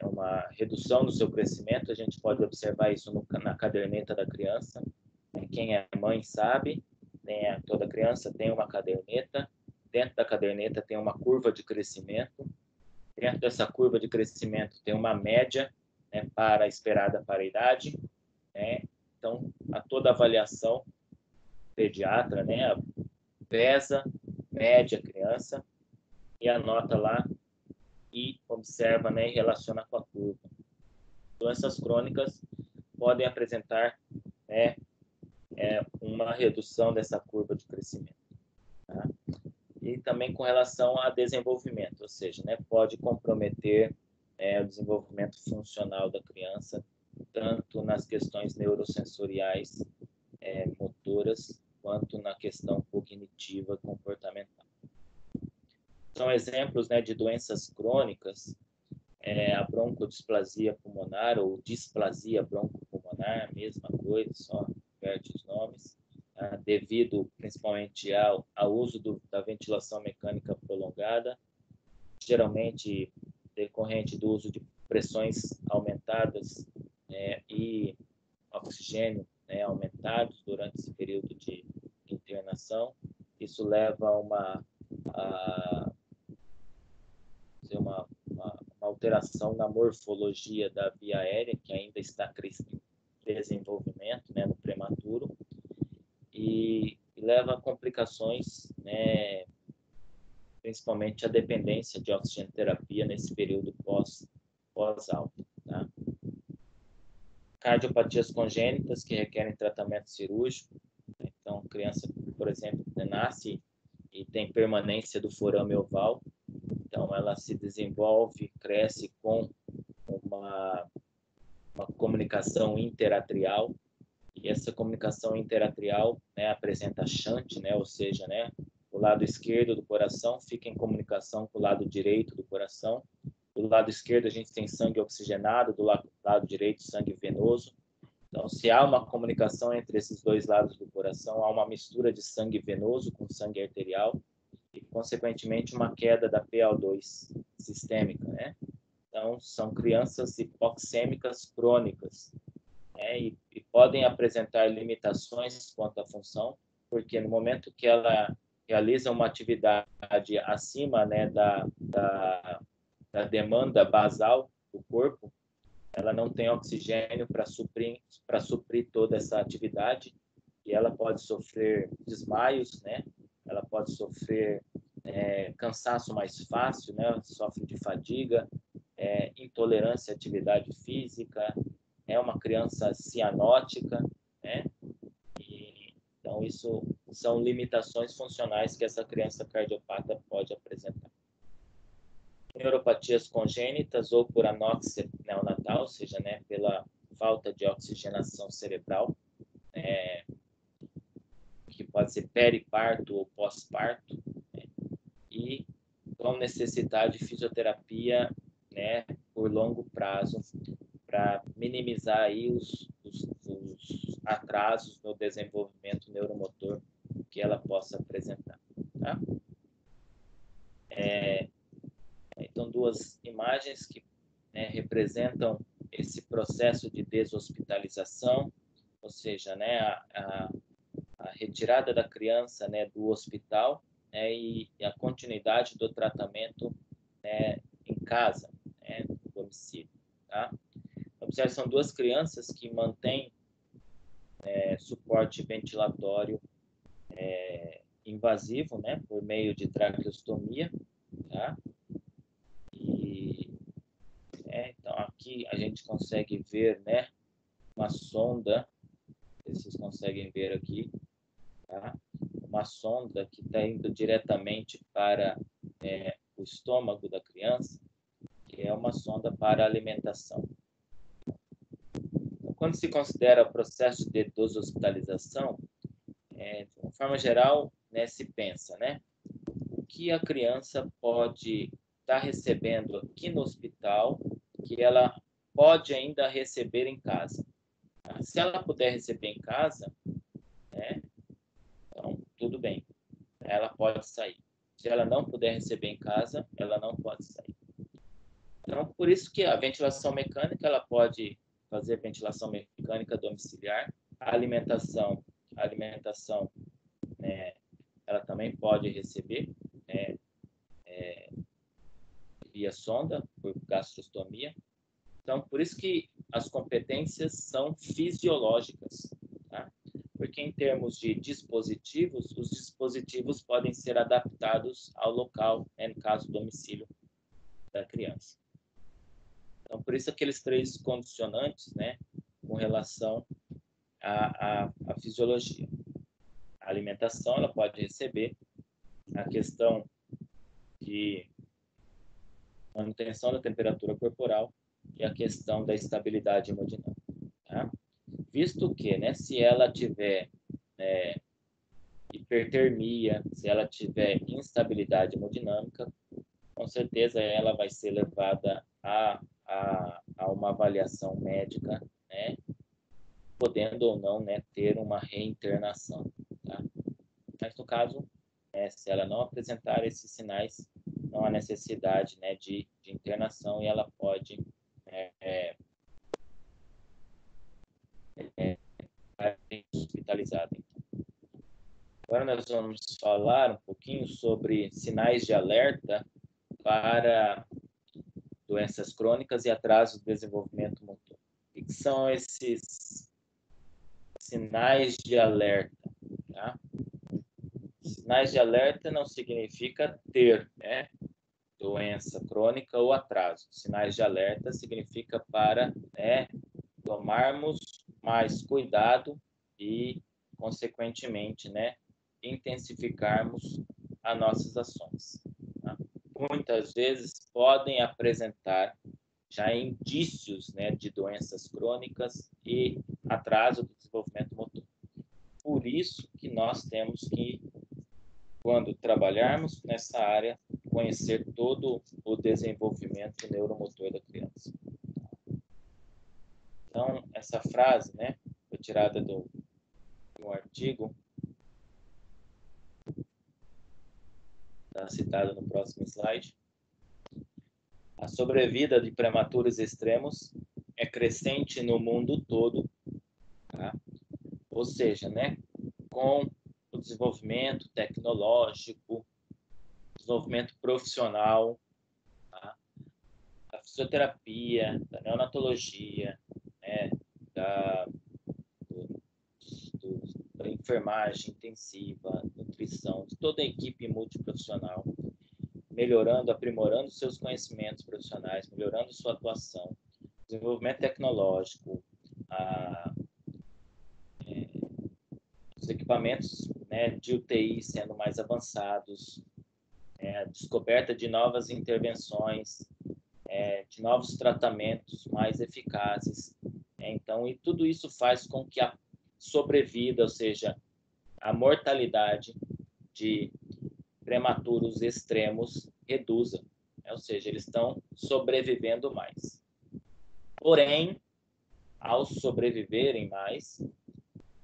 uma redução no seu crescimento, a gente pode observar isso na caderneta da criança. Quem é mãe sabe, né? Toda criança tem uma caderneta. Dentro da caderneta tem uma curva de crescimento. Dentro dessa curva de crescimento tem uma média, né, esperada para a idade. Né? Então, a toda avaliação, pediatra, né, pesa, mede a criança e anota lá e observa, né, e relaciona com a curva. Doenças crônicas podem apresentar, né, um uma redução dessa curva de crescimento. Tá? E também com relação a desenvolvimento, ou seja, né, pode comprometer o desenvolvimento funcional da criança, tanto nas questões neurosensoriais, motoras, quanto na questão cognitiva comportamental. São exemplos, né, de doenças crônicas, a broncodisplasia pulmonar ou displasia broncopulmonar, mesma coisa, só inverte os nomes, devido principalmente ao uso da ventilação mecânica prolongada, geralmente decorrente do uso de pressões aumentadas e oxigênio aumentados durante esse período de internação. Isso leva a uma alteração na morfologia da via aérea, que ainda está em desenvolvimento, né, no prematuro, e leva a complicações, né, principalmente a dependência de oxigenoterapia nesse período pós-alta. Tá? Cardiopatias congênitas que requerem tratamento cirúrgico. Então, criança, por exemplo, nasce e tem permanência do forame oval. Então, ela se desenvolve, cresce com uma comunicação interatrial. E essa comunicação interatrial, né, apresenta shunt, né, ou seja, né, o lado esquerdo do coração fica em comunicação com o lado direito do coração. Do lado esquerdo a gente tem sangue oxigenado, do lado direito sangue venoso. Então, se há uma comunicação entre esses dois lados do coração, há uma mistura de sangue venoso com sangue arterial e, consequentemente, uma queda da PaO2 sistêmica, né? Então, são crianças hipoxêmicas crônicas, né? E podem apresentar limitações quanto à função, porque no momento que ela realiza uma atividade acima, né, da demanda basal do corpo, ela não tem oxigênio para suprir toda essa atividade, e ela pode sofrer desmaios, né? Ela pode sofrer cansaço mais fácil, né? Sofre de fadiga, intolerância à atividade física, é uma criança cianótica, né? Então, isso são limitações funcionais que essa criança cardiopata pode apresentar. Neuropatias congênitas ou por anóxia neonatal, ou seja, né, pela falta de oxigenação cerebral, que pode ser periparto ou pós-parto, né, e com necessidade de fisioterapia, né, por longo prazo, para minimizar aí os atrasos no desenvolvimento neuromotor que ela possa apresentar. Tá? Então, duas imagens que, né, representam esse processo de deshospitalização, ou seja, né, a retirada da criança, né, do hospital, né, e a continuidade do tratamento, né, em casa, né, no domicílio. Tá? Observe, são duas crianças que mantêm suporte ventilatório invasivo, né, por meio de traqueostomia, tá? Então, aqui a gente consegue ver, né, uma sonda, vocês conseguem ver aqui, tá? Uma sonda que está indo diretamente para o estômago da criança, que é uma sonda para alimentação. Então, quando se considera o processo de deshospitalização, de uma forma geral, né, se pensa, né, o que a criança pode estar recebendo aqui no hospital que ela pode ainda receber em casa. Se ela puder receber em casa, né, então tudo bem, ela pode sair. Se ela não puder receber em casa, ela não pode sair. Então, por isso que a ventilação mecânica, ela pode fazer ventilação mecânica domiciliar, a alimentação, né, ela também pode receber via sonda, por gastrostomia. Então, por isso que as competências são fisiológicas, tá? Porque em termos de dispositivos, os dispositivos podem ser adaptados ao local, né, no caso, domicílio da criança. Então, por isso aqueles três condicionantes, né, com relação à fisiologia. alimentação, ela pode receber a questão de manutenção da temperatura corporal e a questão da estabilidade hemodinâmica. Tá? Visto que, né, se ela tiver hipertermia, se ela tiver instabilidade hemodinâmica, com certeza ela vai ser levada a uma avaliação médica, né, podendo ou não, né, ter uma reinternação. Tá? Mas no caso, se ela não apresentar esses sinais, não há necessidade, né, de internação e ela pode ser hospitalizada. Então. Agora nós vamos falar um pouquinho sobre sinais de alerta para doenças crônicas e atraso do desenvolvimento motor. O que são esses sinais de alerta? Tá? Sinais de alerta não significa ter, né, doença crônica ou atraso. Sinais de alerta significa para, né, tomarmos mais cuidado e, consequentemente, né, intensificarmos as nossas ações. Tá? Muitas vezes podem apresentar já indícios, né, de doenças crônicas e atraso do desenvolvimento motor. Por isso que nós temos que, quando trabalharmos nessa área, conhecer todo o desenvolvimento neuromotor da criança. Então, essa frase, né, foi tirada de um artigo, está citada no próximo slide. A sobrevida de prematuros extremos é crescente no mundo todo, tá? Ou seja, né, com o desenvolvimento tecnológico, desenvolvimento profissional, tá? Da fisioterapia, da neonatologia, né, da enfermagem intensiva, nutrição, de toda a equipe multiprofissional, melhorando, aprimorando seus conhecimentos profissionais, melhorando sua atuação, desenvolvimento tecnológico, os equipamentos, né, de UTI sendo mais avançados, a descoberta de novas intervenções, de novos tratamentos mais eficazes. Então, e tudo isso faz com que a sobrevida, ou seja, a mortalidade de prematuros extremos reduza, né? Ou seja, eles estão sobrevivendo mais. Porém, ao sobreviverem mais,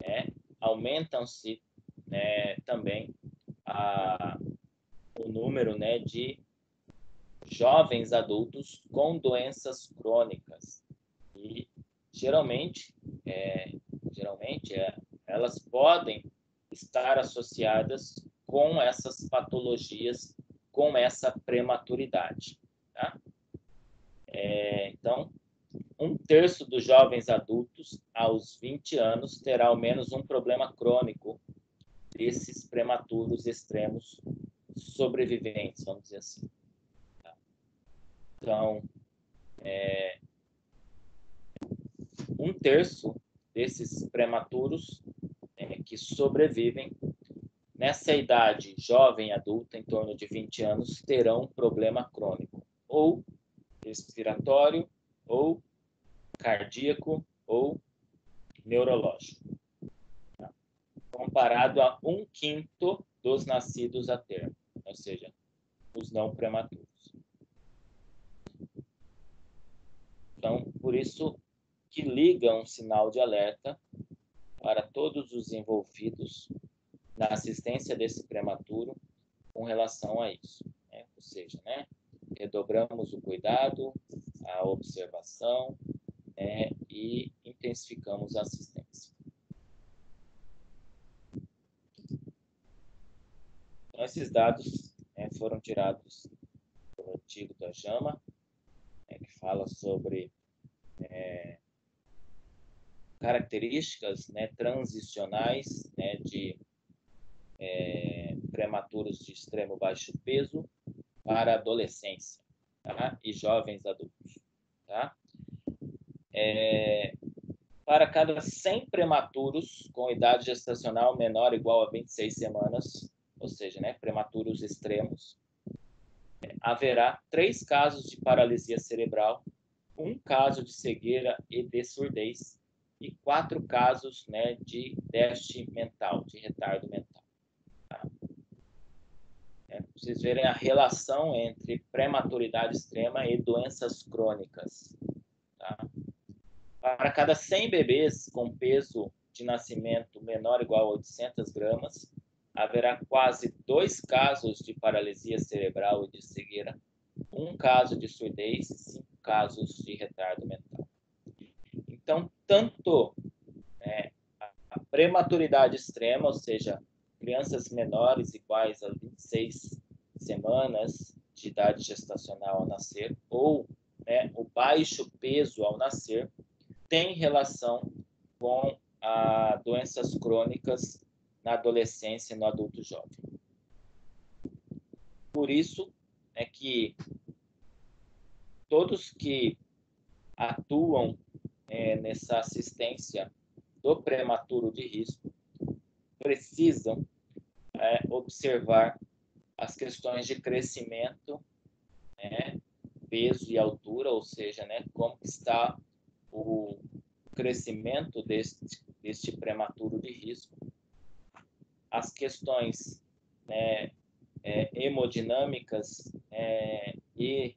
né, aumentam-se, né, também o número, né, de jovens adultos com doenças crônicas. E geralmente elas podem estar associadas com essas patologias, com essa prematuridade. Tá? Então, 1/3 dos jovens adultos aos 20 anos terá ao menos um problema crônico desses prematuros extremos sobreviventes, vamos dizer assim. Tá? Então, 1/3 desses prematuros que sobrevivem nessa idade jovem adulta, em torno de 20 anos, terão problema crônico, ou respiratório, ou cardíaco, ou neurológico, tá? Comparado a 1/5 dos nascidos a termo, ou seja, os não prematuros. Então, por isso que liga um sinal de alerta para todos os envolvidos na assistência desse prematuro com relação a isso, né? Ou seja, né, redobramos o cuidado, a observação, né, e intensificamos a assistência. Então, esses dados, né, foram tirados do artigo da JAMA, né, que fala sobre características, né, transicionais, né, de prematuros de extremo baixo peso para adolescência, tá? E jovens adultos. Tá? Para cada 100 prematuros com idade gestacional menor ou igual a 26 semanas, ou seja, né, prematuros extremos, haverá 3 casos de paralisia cerebral, 1 caso de cegueira e de surdez e 4 casos, né, de déficit mental, de retardo mental. Tá? Para vocês verem a relação entre prematuridade extrema e doenças crônicas. Tá? Para cada 100 bebês com peso de nascimento menor ou igual a 800 gramas, haverá quase 2 casos de paralisia cerebral e de cegueira, 1 caso de surdez e 5 casos de retardo mental. Então, tanto a prematuridade extrema, ou seja, crianças menores iguais a 26 semanas de idade gestacional ao nascer, ou o baixo peso ao nascer, tem relação com doenças crônicas na adolescência e no adulto jovem. Por isso é que todos que atuam nessa assistência do prematuro de risco precisam observar as questões de crescimento, peso e altura, ou seja, como está o crescimento deste prematuro de risco, as questões hemodinâmicas e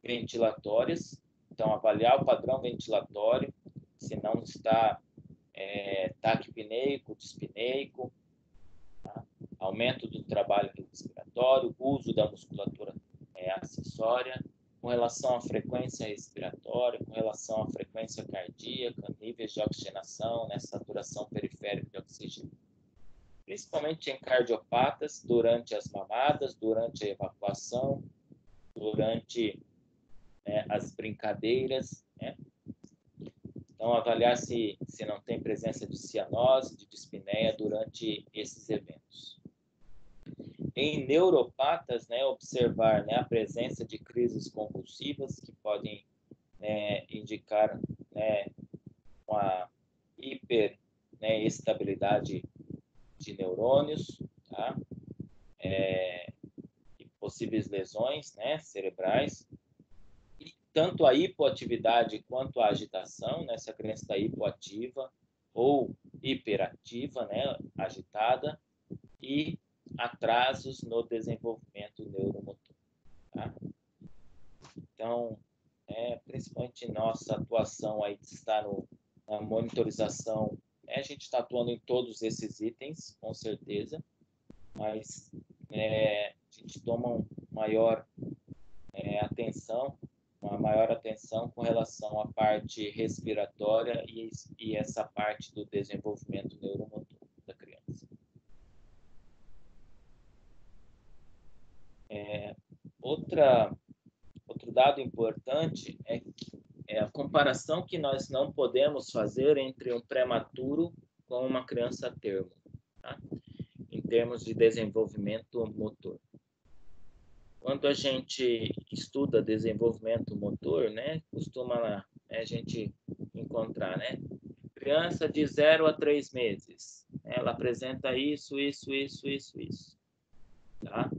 ventilatórias. Então, avaliar o padrão ventilatório, se não está taquipneico, dispneico, tá? Aumento do trabalho respiratório, uso da musculatura acessória, com relação à frequência respiratória, com relação à frequência cardíaca, níveis de oxigenação, saturação periférica de oxigênio. Principalmente em cardiopatas, durante as mamadas, durante a evacuação, durante as brincadeiras. Então, avaliar se não tem presença de cianose, de dispneia durante esses eventos. Em neuropatas, observar a presença de crises convulsivas que podem indicar uma hiperestabilidade de neurônios, tá? E possíveis lesões cerebrais. E tanto a hipoatividade quanto a agitação, se a criança está hipoativa ou hiperativa, agitada, e atrasos no desenvolvimento neuromotor. Tá? Então, principalmente nossa atuação aí está na monitorização, a gente está atuando em todos esses itens, com certeza, mas a gente toma uma maior atenção com relação à parte respiratória e essa parte do desenvolvimento neuromotor da criança. Outro dado importante é a comparação que nós não podemos fazer entre um prematuro com uma criança a termo, tá? Em termos de desenvolvimento motor. Quando a gente estuda desenvolvimento motor, costuma a gente encontrar, criança de 0 a 3 meses, ela apresenta isso, tá?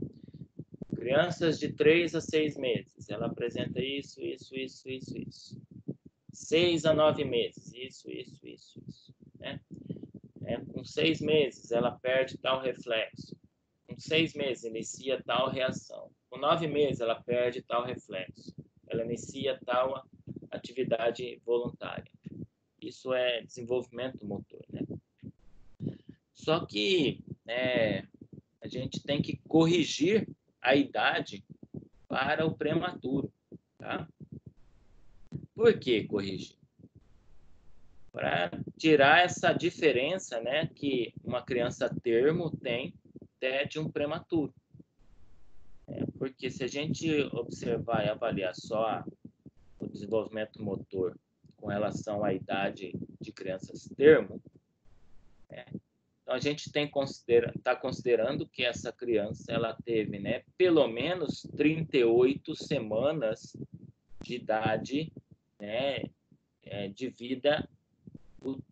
Crianças de 3 a 6 meses, ela apresenta isso. 6 a 9 meses, isso. Com 6 meses, ela perde tal reflexo. Com 6 meses, inicia tal reação. Com 9 meses, ela perde tal reflexo. Ela inicia tal atividade voluntária. Isso é desenvolvimento motor, Só que a gente tem que corrigir a idade para o prematuro, tá? Por que corrigir? Para tirar essa diferença, que uma criança a termo tem até de um prematuro. Porque se a gente observar e avaliar só o desenvolvimento motor com relação à idade de crianças termo, então a gente está considerando que essa criança ela teve, pelo menos 38 semanas de idade, de vida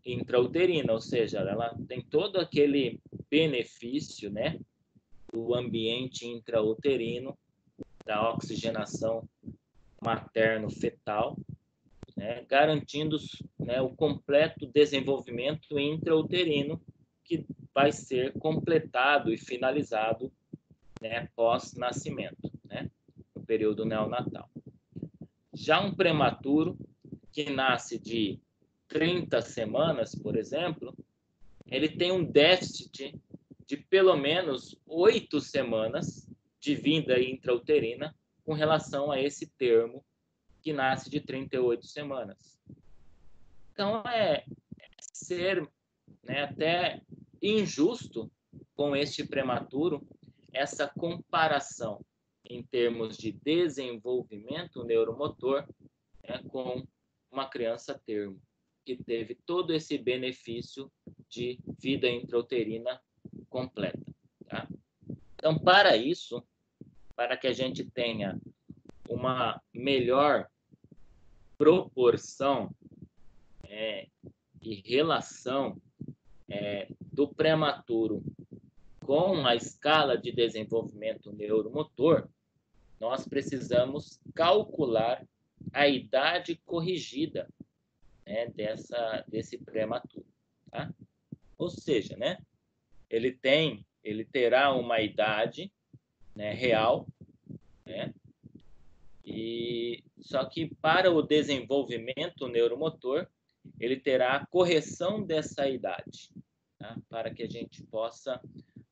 intrauterina, ou seja, ela tem todo aquele benefício, né, do ambiente intrauterino, da oxigenação materno-fetal, né, garantindo, né, o completo desenvolvimento intrauterino, que vai ser completado e finalizado, né, pós-nascimento, né, no período neonatal. Já um prematuro que nasce de 30 semanas, por exemplo, ele tem um déficit de pelo menos 8 semanas de vida intrauterina com relação a esse termo que nasce de 38 semanas. Então, é ser, né, até injusto com este prematuro essa comparação em termos de desenvolvimento neuromotor, né, com uma criança termo, que teve todo esse benefício de vida intrauterina completa. Tá? Então, para isso, para que a gente tenha uma melhor proporção e relação do prematuro com a escala de desenvolvimento neuromotor, nós precisamos calcular a idade corrigida, né, desse prematuro. Tá? Ou seja, né, ele terá uma idade, né, real, né, e só que para o desenvolvimento neuromotor, ele terá a correção dessa idade, tá? Para que a gente possa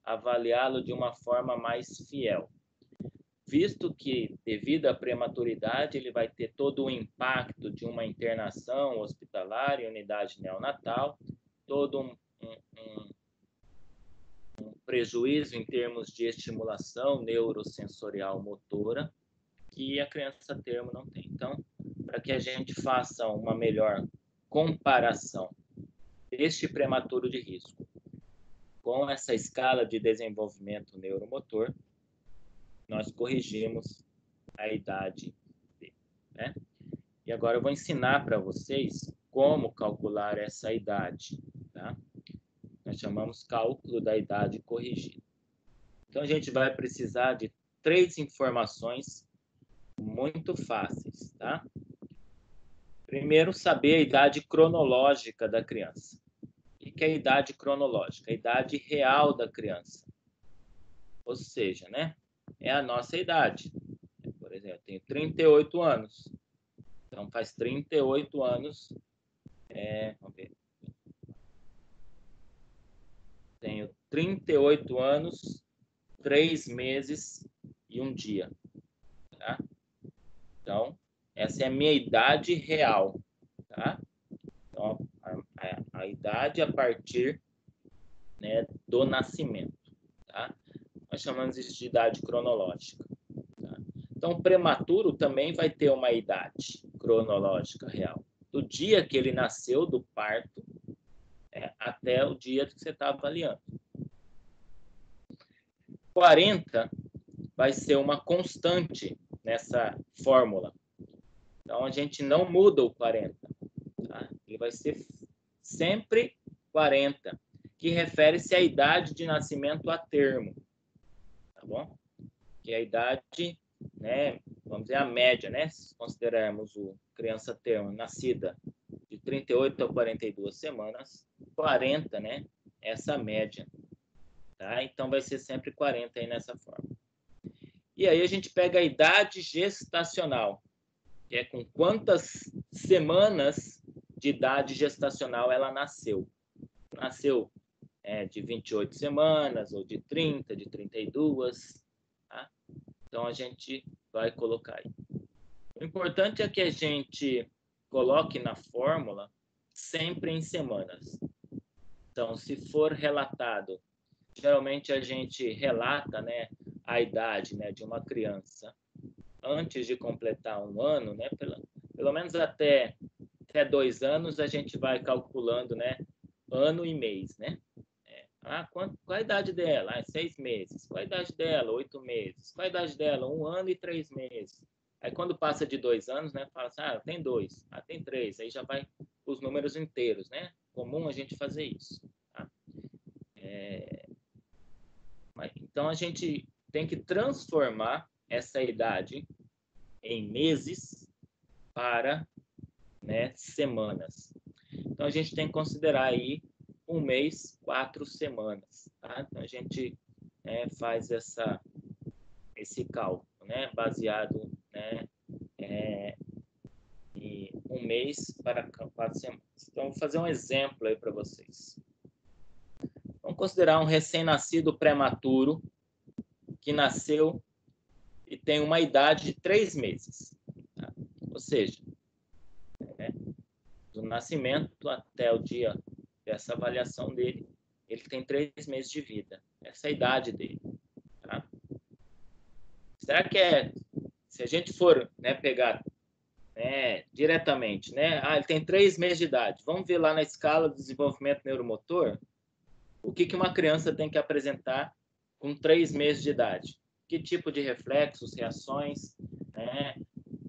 avaliá-lo de uma forma mais fiel. Visto que, devido à prematuridade, ele vai ter todo o impacto de uma internação hospitalar em unidade neonatal, todo um prejuízo em termos de estimulação neurosensorial motora, que a criança termo não tem. Então, para que a gente faça uma melhor comparação deste prematuro de risco com essa escala de desenvolvimento neuromotor, nós corrigimos a idade dele, né? E agora eu vou ensinar para vocês como calcular essa idade, tá? Nós chamamos cálculo da idade corrigida. Então, a gente vai precisar de 3 informações muito fáceis, tá? Primeiro, saber a idade cronológica da criança. O que é a idade cronológica? A idade real da criança. Ou seja, né? É a nossa idade. Por exemplo, eu tenho 38 anos. Então, faz 38 anos. Vamos ver. Tenho 38 anos, 3 meses e 1 dia. Tá? Então, essa é a minha idade real. Tá? Então, a idade a partir, né, do nascimento. Tá? Nós chamamos isso de idade cronológica. Tá? Então, o prematuro também vai ter uma idade cronológica real. Do dia que ele nasceu, do parto, até o dia que você está avaliando. 40 vai ser uma constante nessa fórmula. Então, a gente não muda o 40. Tá? Ele vai ser sempre 40, que refere-se à idade de nascimento a termo. Tá bom? Que é a idade, né, vamos dizer, a média, né? Se considerarmos o criança termo nascida de 38 a 42 semanas, 40, né? Essa média. Tá? Então, vai ser sempre 40 aí nessa forma. E aí a gente pega a idade gestacional, que é com quantas semanas de idade gestacional ela nasceu. Nasceu de 28 semanas, ou de 30, de 32. Tá? Então, a gente vai colocar aí. O importante é que a gente coloque na fórmula sempre em semanas. Então, se for relatado, geralmente a gente relata, né, a idade, né, de uma criança antes de completar 1 ano, né, pelo menos até 2 anos, a gente vai calculando, né, ano e mês, né? Qual a idade dela? 6 meses. Qual a idade dela? 8 meses. Qual a idade dela? 1 ano e 3 meses. Aí, quando passa de 2 anos, né, fala assim, tem 2, tem 3. Aí já vai os números inteiros, né? comum a gente fazer isso. Tá? Então, a gente tem que transformar essa idade em meses para, né, semanas. Então, a gente tem que considerar aí 1 mês, 4 semanas. Tá? Então, a gente faz esse cálculo, né, baseado, né, em 1 mês para 4 semanas. Então, vou fazer um exemplo aí para vocês. Vamos considerar um recém-nascido prematuro que nasceu e tem uma idade de 3 meses. Tá? Ou seja, do nascimento até o dia dessa avaliação dele, ele tem 3 meses de vida. Essa é a idade dele. Tá? Será que se a gente for, né, pegar diretamente, né? Ele tem 3 meses de idade. Vamos ver lá na escala do desenvolvimento neuromotor o que uma criança tem que apresentar com 3 meses de idade. Que tipo de reflexos, reações, né,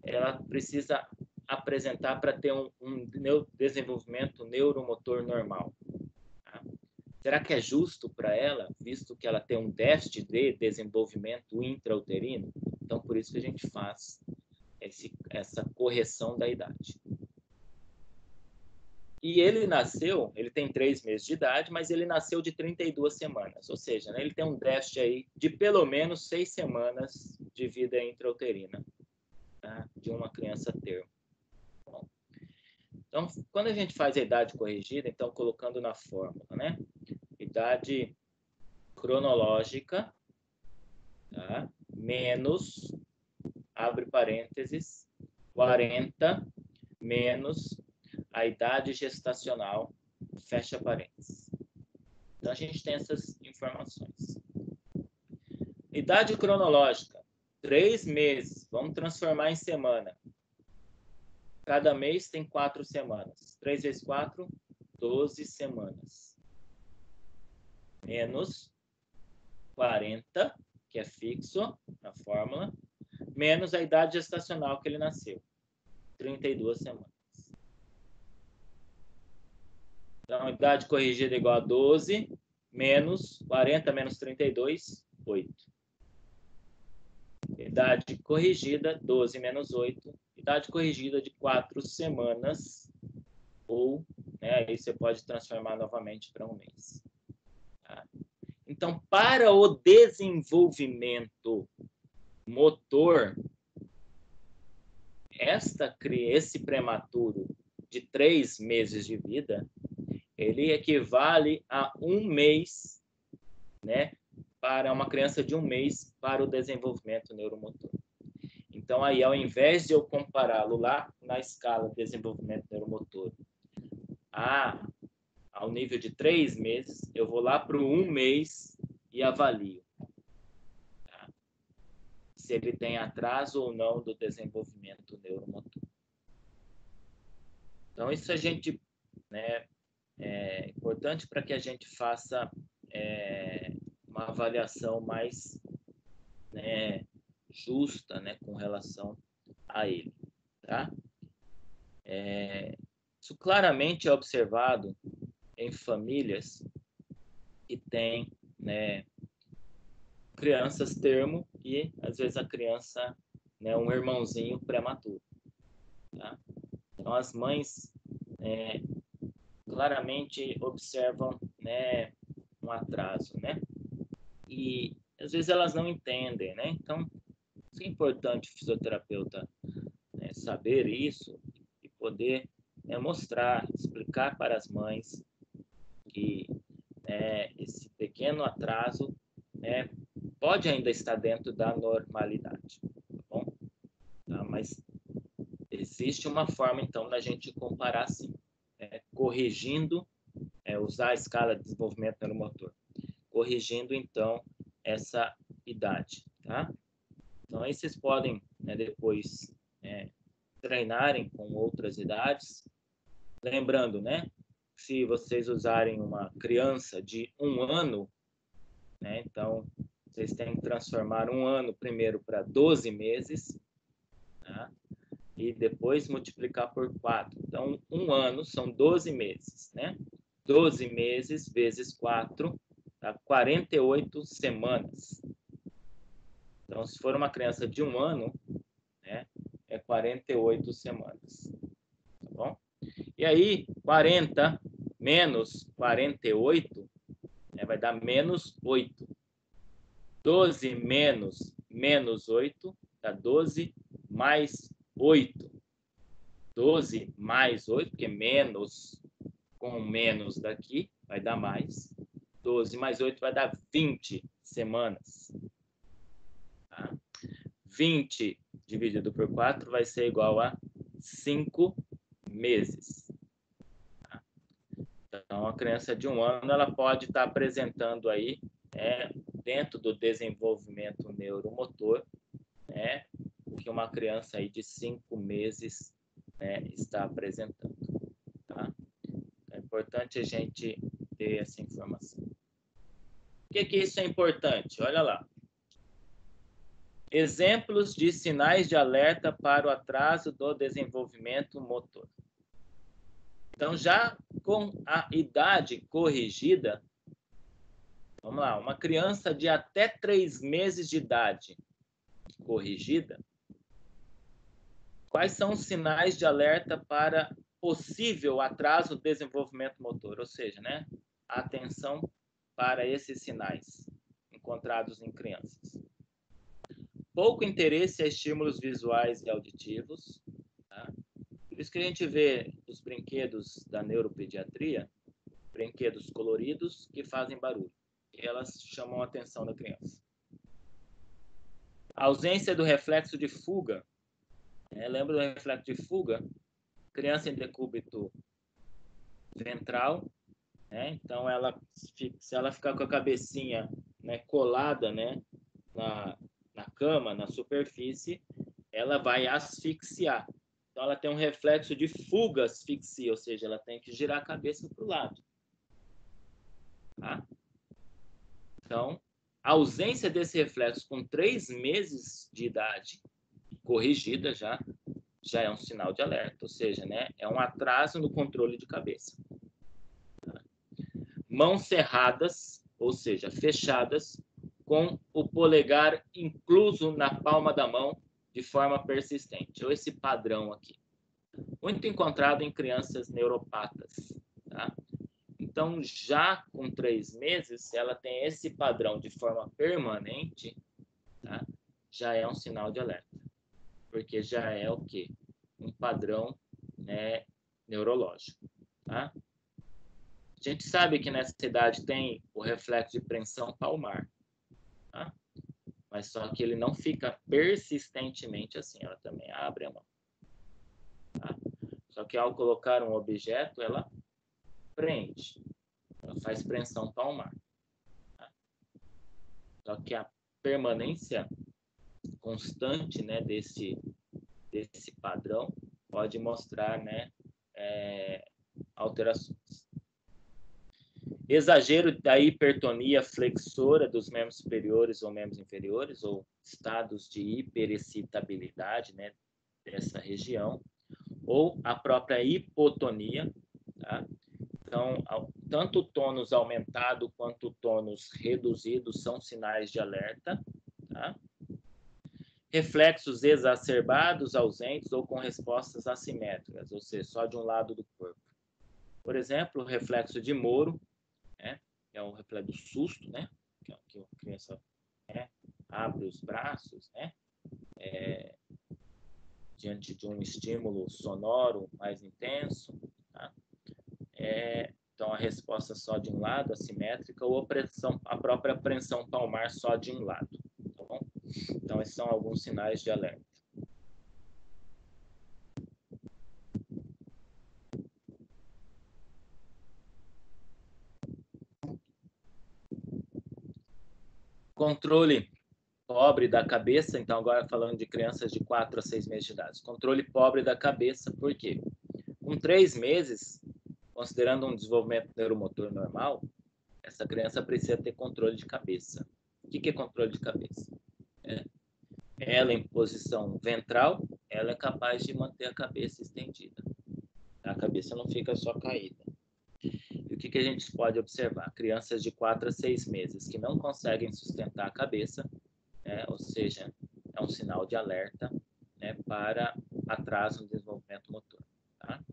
ela precisa apresentar para ter um desenvolvimento neuromotor normal. Tá? Será que é justo para ela, visto que ela tem um déficit de desenvolvimento intrauterino? Então, por isso que a gente faz essa correção da idade. E ele tem 3 meses de idade, mas ele nasceu de 32 semanas, ou seja, né, ele tem um déficit aí de pelo menos 6 semanas de vida intrauterina, tá? De uma criança termo. Bom, então, quando a gente faz a idade corrigida, então colocando na fórmula, né? Idade cronológica, tá? Menos, abre parênteses, 40 menos a idade gestacional, fecha parênteses. Então, a gente tem essas informações. Idade cronológica, 3 meses. Vamos transformar em semana. Cada mês tem 4 semanas. 3 vezes 4, 12 semanas. Menos 40, que é fixo na fórmula, menos a idade gestacional que ele nasceu. 32 semanas. Então, idade corrigida igual a 12, menos 40 menos 32, 8. Idade corrigida, 12 menos 8. Idade corrigida de 4 semanas, ou, né, aí você pode transformar novamente para 1 mês. Tá? Então, para o desenvolvimento motor, esse prematuro de 3 meses de vida, ele equivale a 1 mês, né, para uma criança de 1 mês para o desenvolvimento neuromotor. Então, aí, ao invés de eu compará-lo lá na escala de desenvolvimento neuromotor ao nível de 3 meses, eu vou lá para o 1 mês e avalio, tá? Se ele tem atraso ou não do desenvolvimento neuromotor. Então, isso a gente, né, é importante para que a gente faça uma avaliação mais, né, justa, né, com relação a ele. Tá? Isso claramente é observado em famílias que têm, né, crianças termo e, às vezes, a criança, né, um irmãozinho prematuro. Tá? Então, as mães claramente observam, né, um atraso, né? E às vezes elas não entendem, né? Então, é importante o fisioterapeuta, né, saber isso e poder mostrar, explicar para as mães que esse pequeno atraso pode ainda estar dentro da normalidade, tá bom? Tá? Mas existe uma forma, então, da gente comparar, sim, corrigindo, usar a escala de desenvolvimento neuromotor, corrigindo, então, essa idade, tá? Então, aí vocês podem, né, depois treinarem com outras idades. Lembrando, né, se vocês usarem uma criança de 1 ano, né, então, vocês têm que transformar 1 ano primeiro para 12 meses, tá? E depois multiplicar por 4. Então, 1 ano são 12 meses, né? 12 meses vezes 4, dá 48 semanas. Então, se for uma criança de 1 ano, né, é 48 semanas. Tá bom? E aí, 40 menos 48, né, vai dar menos 8. 12 menos 8, dá 12 mais 8. 12 mais 8, porque menos com menos daqui vai dar mais. 12 mais 8 vai dar 20 semanas. Tá? 20 dividido por 4 vai ser igual a 5 meses. Tá? Então, a criança de 1 ano ela pode estar apresentando aí, dentro do desenvolvimento neuromotor, o que uma criança aí de 5 meses está apresentando. Tá? É importante a gente ter essa informação. Por que isso é importante? Olha lá. Exemplos de sinais de alerta para o atraso do desenvolvimento motor. Então, já com a idade corrigida, vamos lá, uma criança de até 3 meses de idade corrigida, quais são os sinais de alerta para possível atraso do desenvolvimento motor? Ou seja, atenção para esses sinais encontrados em crianças. Pouco interesse a estímulos visuais e auditivos. Tá? Por isso que a gente vê os brinquedos da neuropediatria, brinquedos coloridos que fazem barulho. E elas chamam a atenção da criança. A ausência do reflexo de fuga. Lembra do reflexo de fuga? Criança em decúbito ventral. Então, se ela ficar com a cabecinha colada na cama, na superfície, ela vai asfixiar. Então, ela tem um reflexo de fuga asfixia, ou seja, ela tem que girar a cabeça para o lado. Tá? Então, a ausência desse reflexo com 3 meses de idade, corrigida já é um sinal de alerta, ou seja, é um atraso no controle de cabeça. Tá? Mãos cerradas, ou seja, fechadas, com o polegar incluso na palma da mão de forma persistente, ou esse padrão aqui. Muito encontrado em crianças neuropatas. Tá? Então, já com 3 meses, ela tem esse padrão de forma permanente, tá? Já é um sinal de alerta. Porque já é o quê? Um padrão neurológico. Tá? A gente sabe que nessa idade tem o reflexo de preensão palmar. Tá? Mas só que ele não fica persistentemente assim, ela também abre a mão. Tá? Só que ao colocar um objeto, ela prende, ela faz preensão palmar. Tá? Só que a permanência constante desse padrão pode mostrar alterações. Exagero da hipertonia flexora dos membros superiores ou membros inferiores, ou estados de hiperexcitabilidade dessa região, ou a própria hipotonia. Tá? Então, tanto o tônus aumentado quanto o tônus reduzido são sinais de alerta. Tá? Reflexos exacerbados, ausentes ou com respostas assimétricas, ou seja, só de um lado do corpo. Por exemplo, o reflexo de Moro, é o reflexo do susto, que a criança abre os braços, diante de um estímulo sonoro mais intenso. Tá? Então, a resposta só de um lado, assimétrica, ou a própria preensão palmar só de um lado. Tá bom? Então, esses são alguns sinais de alerta. Controle pobre da cabeça, então agora falando de crianças de 4 a 6 meses de idade. Controle pobre da cabeça, por quê? Com 3 meses, considerando um desenvolvimento neuromotor normal, essa criança precisa ter controle de cabeça. O que é controle de cabeça? Ela em posição ventral, ela é capaz de manter a cabeça estendida. A cabeça não fica só caída. E o que a gente pode observar? Crianças de 4 a 6 meses que não conseguem sustentar a cabeça, né? Ou seja, é um sinal de alerta, né, para atraso no desenvolvimento motor. Tá?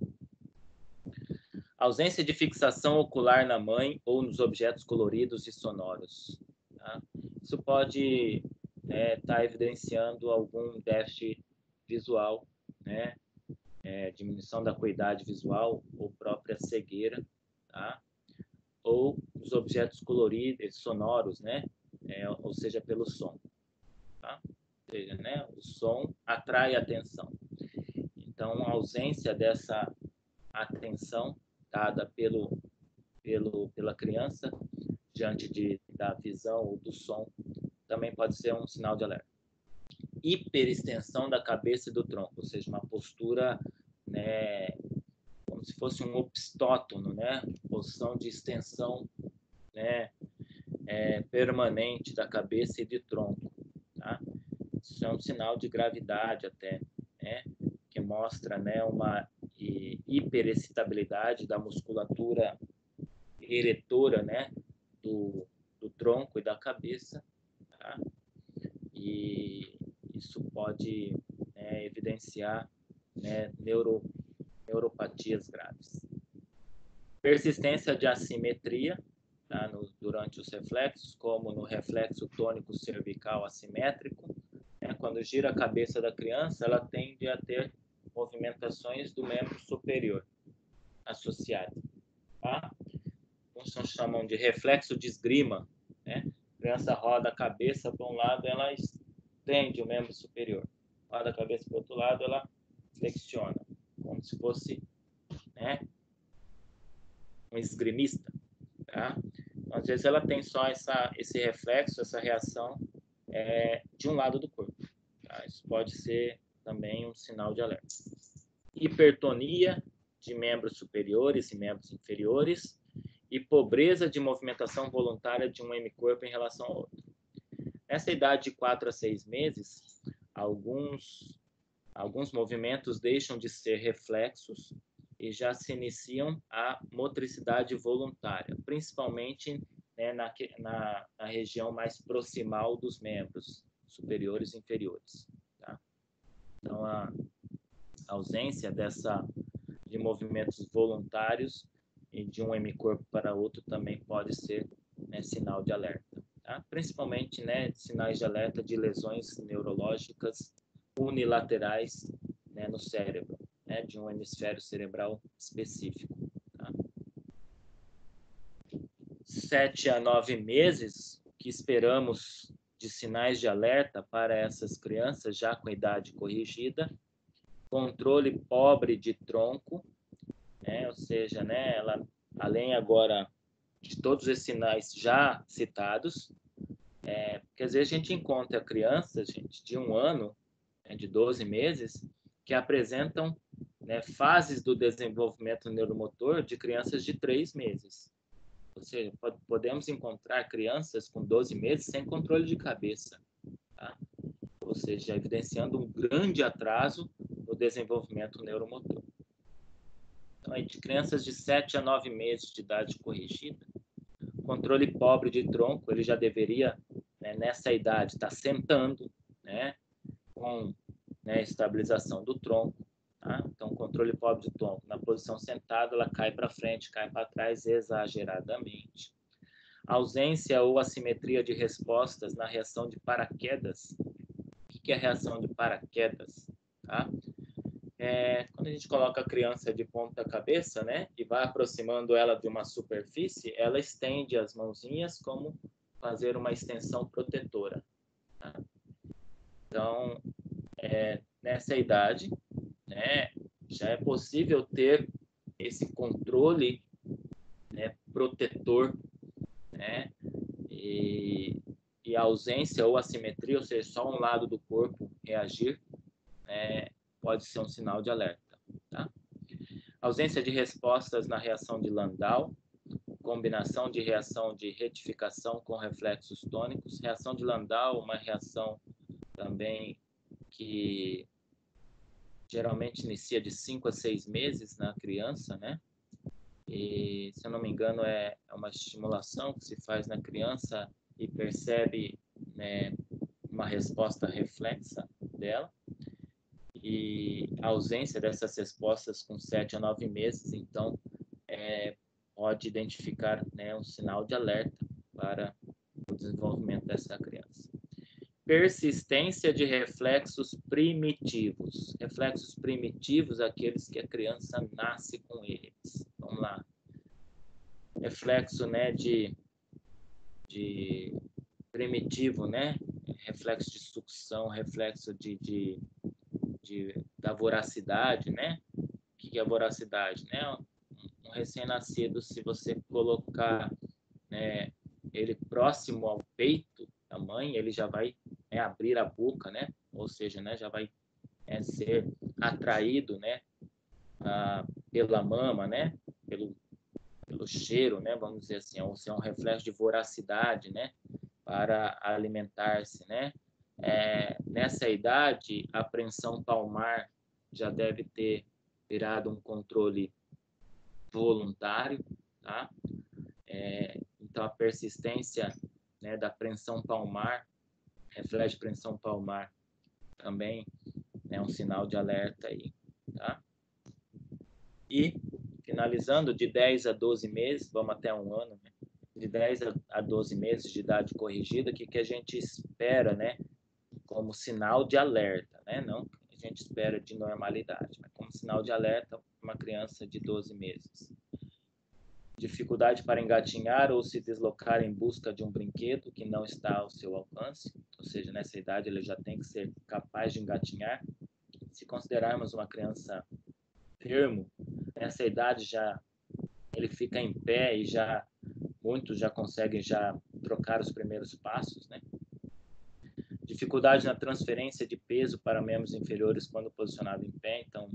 Ausência de fixação ocular na mãe ou nos objetos coloridos e sonoros. Tá? Isso pode estar evidenciando algum déficit visual, né? Diminuição da acuidade visual ou própria cegueira, tá? Ou os objetos coloridos, sonoros, né? Ou seja, pelo som. Tá? Ou seja, né? O som atrai a atenção. Então, a ausência dessa atenção dada pela criança diante da visão ou do som também pode ser um sinal de alerta. Hiperextensão da cabeça e do tronco, ou seja, uma postura, né, como se fosse um opistótono, né, posição de extensão, né, permanente da cabeça e de tronco. Tá? Isso é um sinal de gravidade até, né, que mostra, né, uma hiperexcitabilidade da musculatura eretora, né, do tronco e da cabeça, tá? E isso pode, né, evidenciar, né, neuropatias graves. Persistência de assimetria, tá, durante os reflexos, como no reflexo tônico cervical assimétrico, né, quando gira a cabeça da criança, ela tende a ter movimentações do membro superior associado. Tá? Uns chamam de reflexo de esgrima, né? A criança roda a cabeça para um lado, ela estende o membro superior. Roda a cabeça para o outro lado, ela flexiona, como se fosse, né, um esgrimista. Tá? Então, às vezes ela tem só esse reflexo, essa reação de um lado do corpo. Tá? Isso pode ser também um sinal de alerta. Hipertonia de membros superiores e membros inferiores e pobreza de movimentação voluntária de um hemicorpo em relação ao outro. Nessa idade de 4 a 6 meses, alguns movimentos deixam de ser reflexos e já se iniciam a motricidade voluntária, principalmente, né, na região mais proximal dos membros superiores e inferiores. Tá? Então, a ausência de movimentos voluntários e de um hemicorpo para outro também pode ser, né, sinal de alerta. Tá? Principalmente, né, sinais de alerta de lesões neurológicas unilaterais, né, no cérebro, né, de um hemisfério cerebral específico. Tá? 7 a 9 meses, que esperamos de sinais de alerta para essas crianças já com idade corrigida, controle pobre de tronco, né, ou seja, né, ela, além agora de todos esses sinais já citados, porque às vezes a gente encontra crianças, gente, de 1 ano, né, de 12 meses, que apresentam, né, fases do desenvolvimento neuromotor de crianças de 3 meses. Ou seja, podemos encontrar crianças com 12 meses sem controle de cabeça, tá? Ou seja, evidenciando um grande atraso no desenvolvimento neuromotor. Então, aí, de crianças de 7 a 9 meses de idade corrigida, controle pobre de tronco, ele já deveria, né, nessa idade, estar sentando, né, com, né, estabilização do tronco. Tá? Então, controle pobre de tronco, na posição sentada, ela cai para frente, cai para trás exageradamente. Ausência ou assimetria de respostas na reação de paraquedas. O que é a reação de paraquedas? Tá? Quando a gente coloca a criança de ponta cabeça, né, e vai aproximando ela de uma superfície, ela estende as mãozinhas como fazer uma extensão protetora. Tá? Então, nessa idade, né, já é possível ter esse controle, né, protetor, né, e a ausência ou assimetria, ou seja, só um lado do corpo reagir, pode ser um sinal de alerta. Tá? Ausência de respostas na reação de Landau, combinação de reação de retificação com reflexos tônicos. Reação de Landau, uma reação também que geralmente inicia de 5 a 6 meses na criança, né? E, se eu não me engano, é uma estimulação que se faz na criança e percebe, né, uma resposta reflexa dela. E a ausência dessas respostas com 7 a 9 meses, então, pode identificar, né, um sinal de alerta para o desenvolvimento dessa criança. Persistência de reflexos primitivos. Reflexos primitivos, aqueles que a criança nasce com eles. Vamos lá. Reflexo, né, de primitivo, né? Reflexo de sucção, reflexo da voracidade, né? O que é a voracidade, né? Um recém-nascido, se você colocar, né, ele próximo ao peito da mãe, ele já vai, né, abrir a boca, né? Ou seja, né, já vai ser atraído, né, pela mama, né? Pelo cheiro, né? Vamos dizer assim, ou seja, um reflexo de voracidade, né? Para alimentar-se, né? Nessa idade, a apreensão palmar já deve ter virado um controle voluntário, tá? Então, a persistência, né, da apreensão palmar, reflexo de apreensão palmar, também é um sinal de alerta aí, tá? E, finalizando, de 10 a 12 meses, vamos até um ano, né? De 10 a 12 meses de idade corrigida, o que a gente espera, né? Como sinal de alerta, né? Não que a gente espera de normalidade, mas como sinal de alerta, uma criança de 12 meses. Dificuldade para engatinhar ou se deslocar em busca de um brinquedo que não está ao seu alcance, ou seja, nessa idade ele já tem que ser capaz de engatinhar. Se considerarmos uma criança termo, nessa idade já ele fica em pé e já muitos já conseguem já trocar os primeiros passos, né? Dificuldade na transferência de peso para membros inferiores quando posicionado em pé, então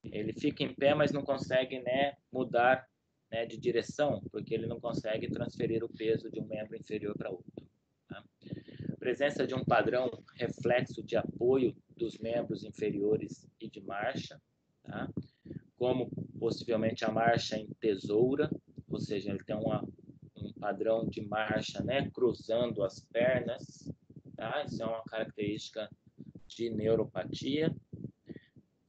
ele fica em pé, mas não consegue, né, mudar, né, de direção, porque ele não consegue transferir o peso de um membro inferior para outro. Tá? Presença de um padrão reflexo de apoio dos membros inferiores e de marcha, tá? Como possivelmente a marcha em tesoura, ou seja, ele tem um padrão de marcha, né, cruzando as pernas, tá? Isso é uma característica de neuropatia.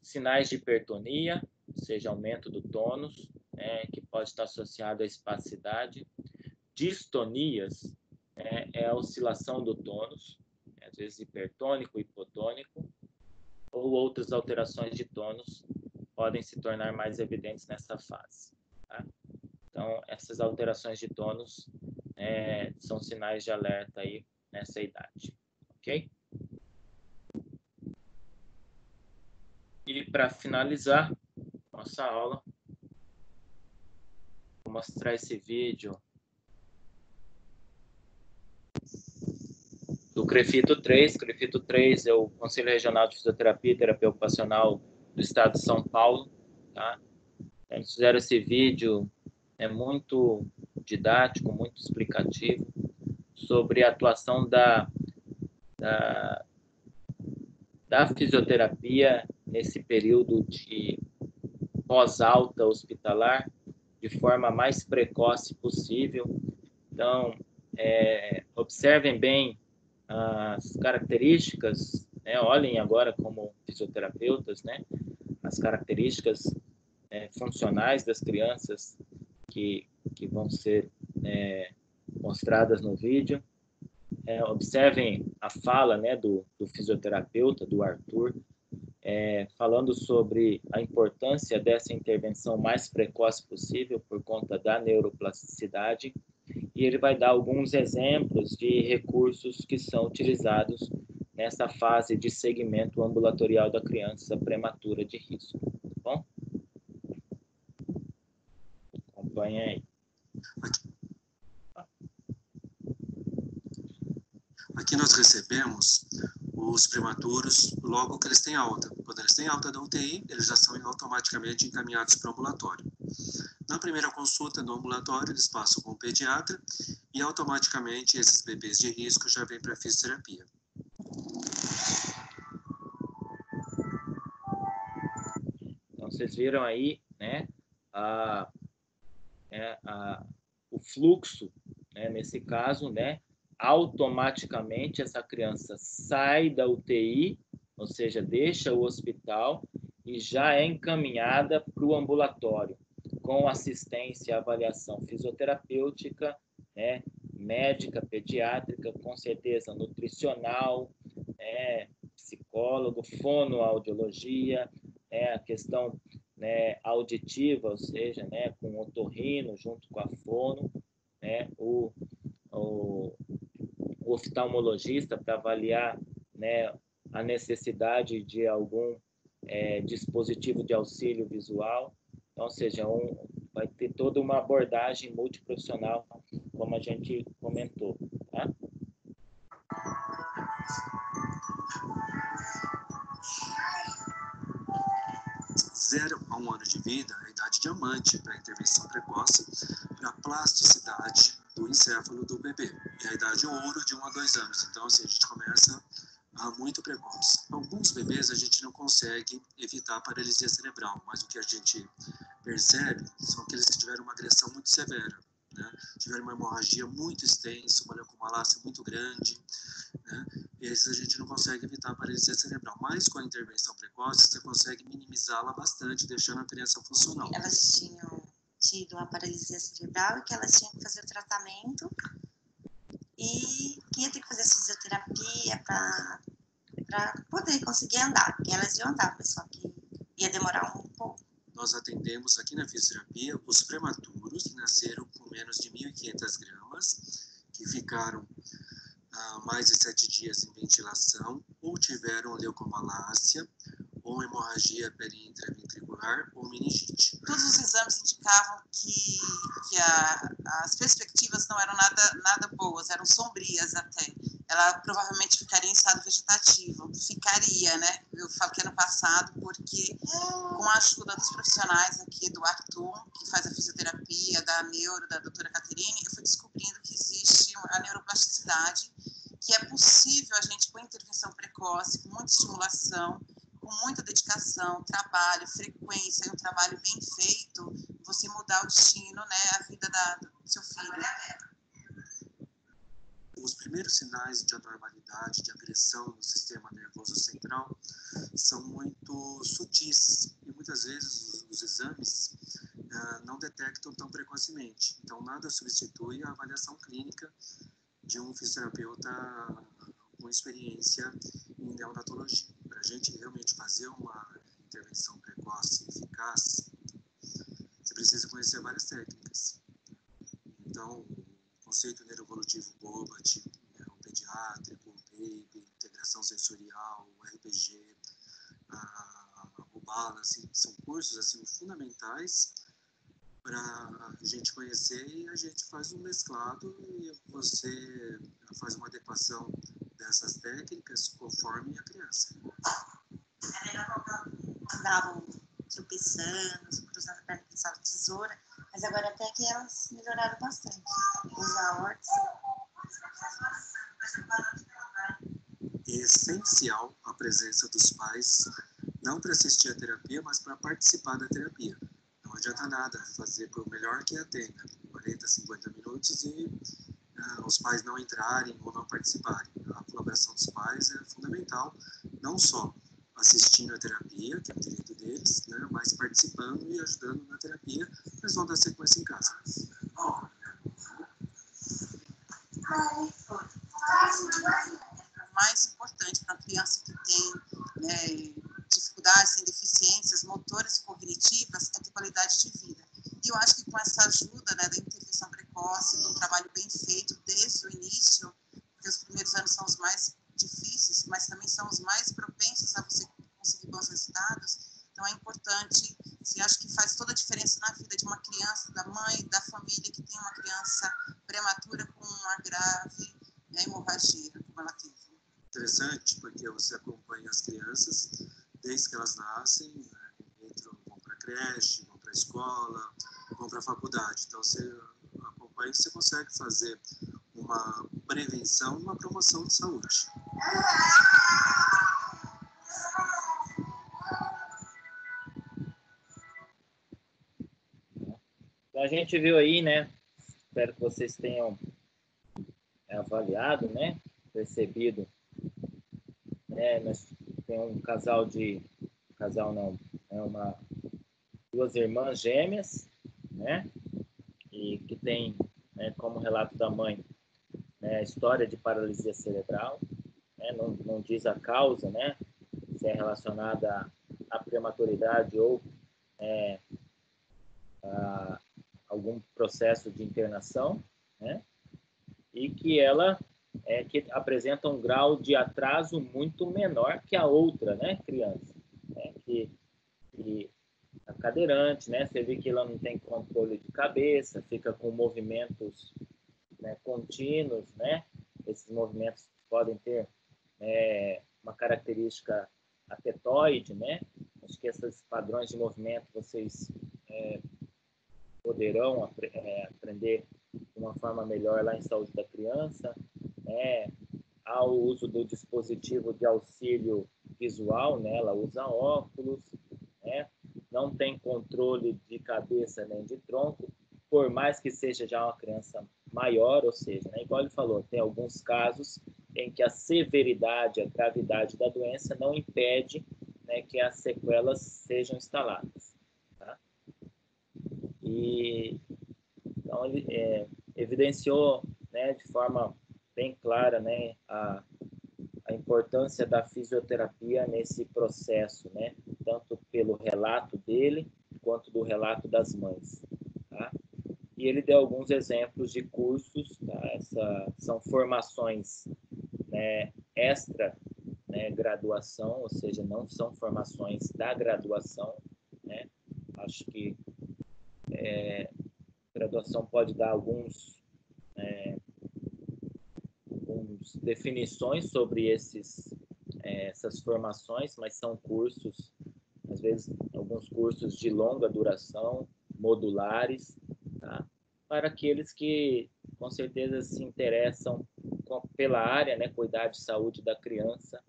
Sinais de hipertonia, ou seja, aumento do tônus, né, que pode estar associado à espasticidade. Distonias, né, é a oscilação do tônus, às vezes hipertônico, hipotônico, ou outras alterações de tônus podem se tornar mais evidentes nessa fase. Tá? Então, essas alterações de tônus são sinais de alerta aí nessa idade. Ok? E para finalizar nossa aula, vou mostrar esse vídeo do CREFITO 3. CREFITO 3 é o Conselho Regional de Fisioterapia e Terapia Ocupacional do Estado de São Paulo. Tá? Eles fizeram esse vídeo, muito didático, muito explicativo, sobre a atuação da fisioterapia nesse período de pós-alta hospitalar, de forma mais precoce possível. Então, observem bem as características, né? Olhem agora como fisioterapeutas, né? As características funcionais das crianças que vão ser mostradas no vídeo. Observem a fala, né, do fisioterapeuta, do Arthur, falando sobre a importância dessa intervenção mais precoce possível por conta da neuroplasticidade, e ele vai dar alguns exemplos de recursos que são utilizados nessa fase de segmento ambulatorial da criança prematura de risco. Tá bom? Acompanhe aí. Aqui nós recebemos os prematuros logo que eles têm alta. Quando eles têm alta da UTI, eles já são automaticamente encaminhados para o ambulatório. Na primeira consulta do ambulatório, eles passam com o pediatra e automaticamente esses bebês de risco já vêm para a fisioterapia. Então, vocês viram aí, né, o fluxo, né, nesse caso, né, automaticamente essa criança sai da UTI, ou seja, deixa o hospital e já é encaminhada para o ambulatório, com assistência e avaliação fisioterapêutica, né, médica, pediátrica, com certeza nutricional, psicólogo, fonoaudiologia, a questão, né, auditiva, ou seja, né, com otorrino junto com a fono, né, o oftalmologista para avaliar, né, a necessidade de algum dispositivo de auxílio visual. Então, ou seja, vai ter toda uma abordagem multiprofissional, como a gente comentou. Tá? Zero a 1 ano de vida é a idade diamante para a intervenção precoce para a plasticidade do encéfalo do bebê. E a idade ouro de 1 a 2 anos. Então, assim, a gente começa muito precoce. Alguns bebês a gente não consegue evitar a paralisia cerebral, mas o que a gente percebe são aqueles que tiveram uma agressão muito severa, né? Tiveram uma hemorragia muito extensa, uma leucomalácia muito grande, né? E esses a gente não consegue evitar a paralisia cerebral. Mas com a intervenção precoce, você consegue minimizá-la bastante, deixando a criança funcional. Elas tinham tido uma paralisia cerebral e que elas tinham que fazer o tratamento e que ia ter que fazer fisioterapia para poder conseguir andar. Porque elas iam andar, mas só que ia demorar um pouco. Nós atendemos aqui na fisioterapia os prematuros que nasceram com menos de 1.500 gramas, que ficaram mais de 7 dias em ventilação, ou tiveram leucomalácia, ou hemorragia periintraventricular, ou meningite. Todos os exames indicavam que as perspectivas não eram nada boas, eram sombrias até. Ela provavelmente ficaria em estado vegetativo. Ficaria, né? Eu falo que ano passado, porque com a ajuda dos profissionais aqui, do Arthur, que faz a fisioterapia, da neuro, da doutora Caterine, eu fui descobrindo que existe a neuroplasticidade, que é possível a gente, com intervenção precoce, com muita estimulação, com muita dedicação, trabalho, frequência e um trabalho bem feito, você mudar o destino, né, a vida do seu filho. Os primeiros sinais de anormalidade, de agressão no sistema nervoso central são muito sutis e muitas vezes os exames não detectam tão precocemente. Então, nada substitui a avaliação clínica de um fisioterapeuta com experiência em neonatologia. Para a gente realmente fazer uma intervenção precoce e eficaz, você precisa conhecer várias técnicas. Então, o conceito neuroevolutivo BOBAT, o pediátrico, o BABY, integração sensorial, o RPG, o balance, são cursos assim, fundamentais para a gente conhecer, e a gente faz um mesclado e você faz uma adequação dessas técnicas conforme a criança. Andavam tropeçando, cruzando a perna, pensando tesoura, mas agora até que elas melhoraram bastante. Usar órtese. É essencial a presença dos pais, não para assistir a terapia, mas para participar da terapia. Não adianta nada fazer por melhor que atenda, 40, 50 minutos e os pais não entrarem ou não participarem. A colaboração dos pais é fundamental, não só assistindo a terapia, que é o direito deles, né, mas participando e ajudando na terapia, eles vão dar sequência em casa. O mais importante para a criança que tem dificuldades, tem deficiências motoras e cognitivas, é ter qualidade de vida. E eu acho que com essa ajuda, né, da intervenção precoce, de um trabalho bem feito desde o início, porque os primeiros anos são os mais difíceis, mas também são os mais propensos a você conseguir bons resultados. Então é importante, assim, acho que faz toda a diferença na vida de uma criança, da mãe, da família que tem uma criança prematura com uma grave hemorragia, como ela teve. Interessante, porque você acompanha as crianças desde que elas nascem, né, vão para a creche, vão para a escola, vão para a faculdade. Então você acompanha e você consegue fazer uma prevenção e uma promoção de saúde. A a gente viu aí, né? Espero que vocês tenham avaliado, né? Percebido, né? Nós tem um casal não, duas irmãs gêmeas, né? E que tem, né, como relato da mãe, né, a história de paralisia cerebral, né? Não diz a causa, né? Se é relacionada à prematuridade ou a algum processo de internação, né? E que ela que apresenta um grau de atraso muito menor que a outra, né, criança, né? Que a cadeirante, né? Você vê que ela não tem controle de cabeça, fica com movimentos, né, contínuos, né? Esses movimentos podem ter uma característica atetoide, né? Acho que esses padrões de movimento vocês poderão aprender de uma forma melhor lá em saúde da criança, né? Há o uso do dispositivo de auxílio visual, né? Ela usa óculos, né? Não tem controle de cabeça nem de tronco, por mais que seja já uma criança maior, ou seja, né? Igual ele falou, tem alguns casos em que a severidade, a gravidade da doença não impede, né, que as sequelas sejam instaladas. Tá? E então ele evidenciou, né, de forma bem clara, né, a importância da fisioterapia nesse processo, né, tanto pelo relato dele quanto do relato das mães. Tá? E ele deu alguns exemplos de cursos, tá? São formações, né, extra, né, graduação, ou seja, não são formações da graduação, né? Acho que graduação pode dar algumas definições sobre essas formações, mas são cursos, às vezes, alguns cursos de longa duração, modulares, tá? Para aqueles que, com certeza, se interessam pela área, né, cuidar de saúde da criança,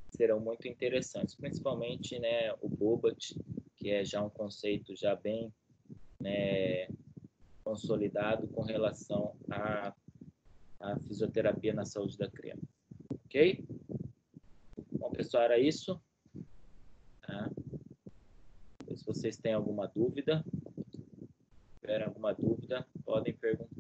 serão muito interessantes, principalmente, né, o BOBAT, que é já um conceito já bem, né, consolidado com relação à fisioterapia na saúde da criança. Ok? Bom, pessoal, era isso. Tá? Se vocês têm alguma dúvida, podem perguntar.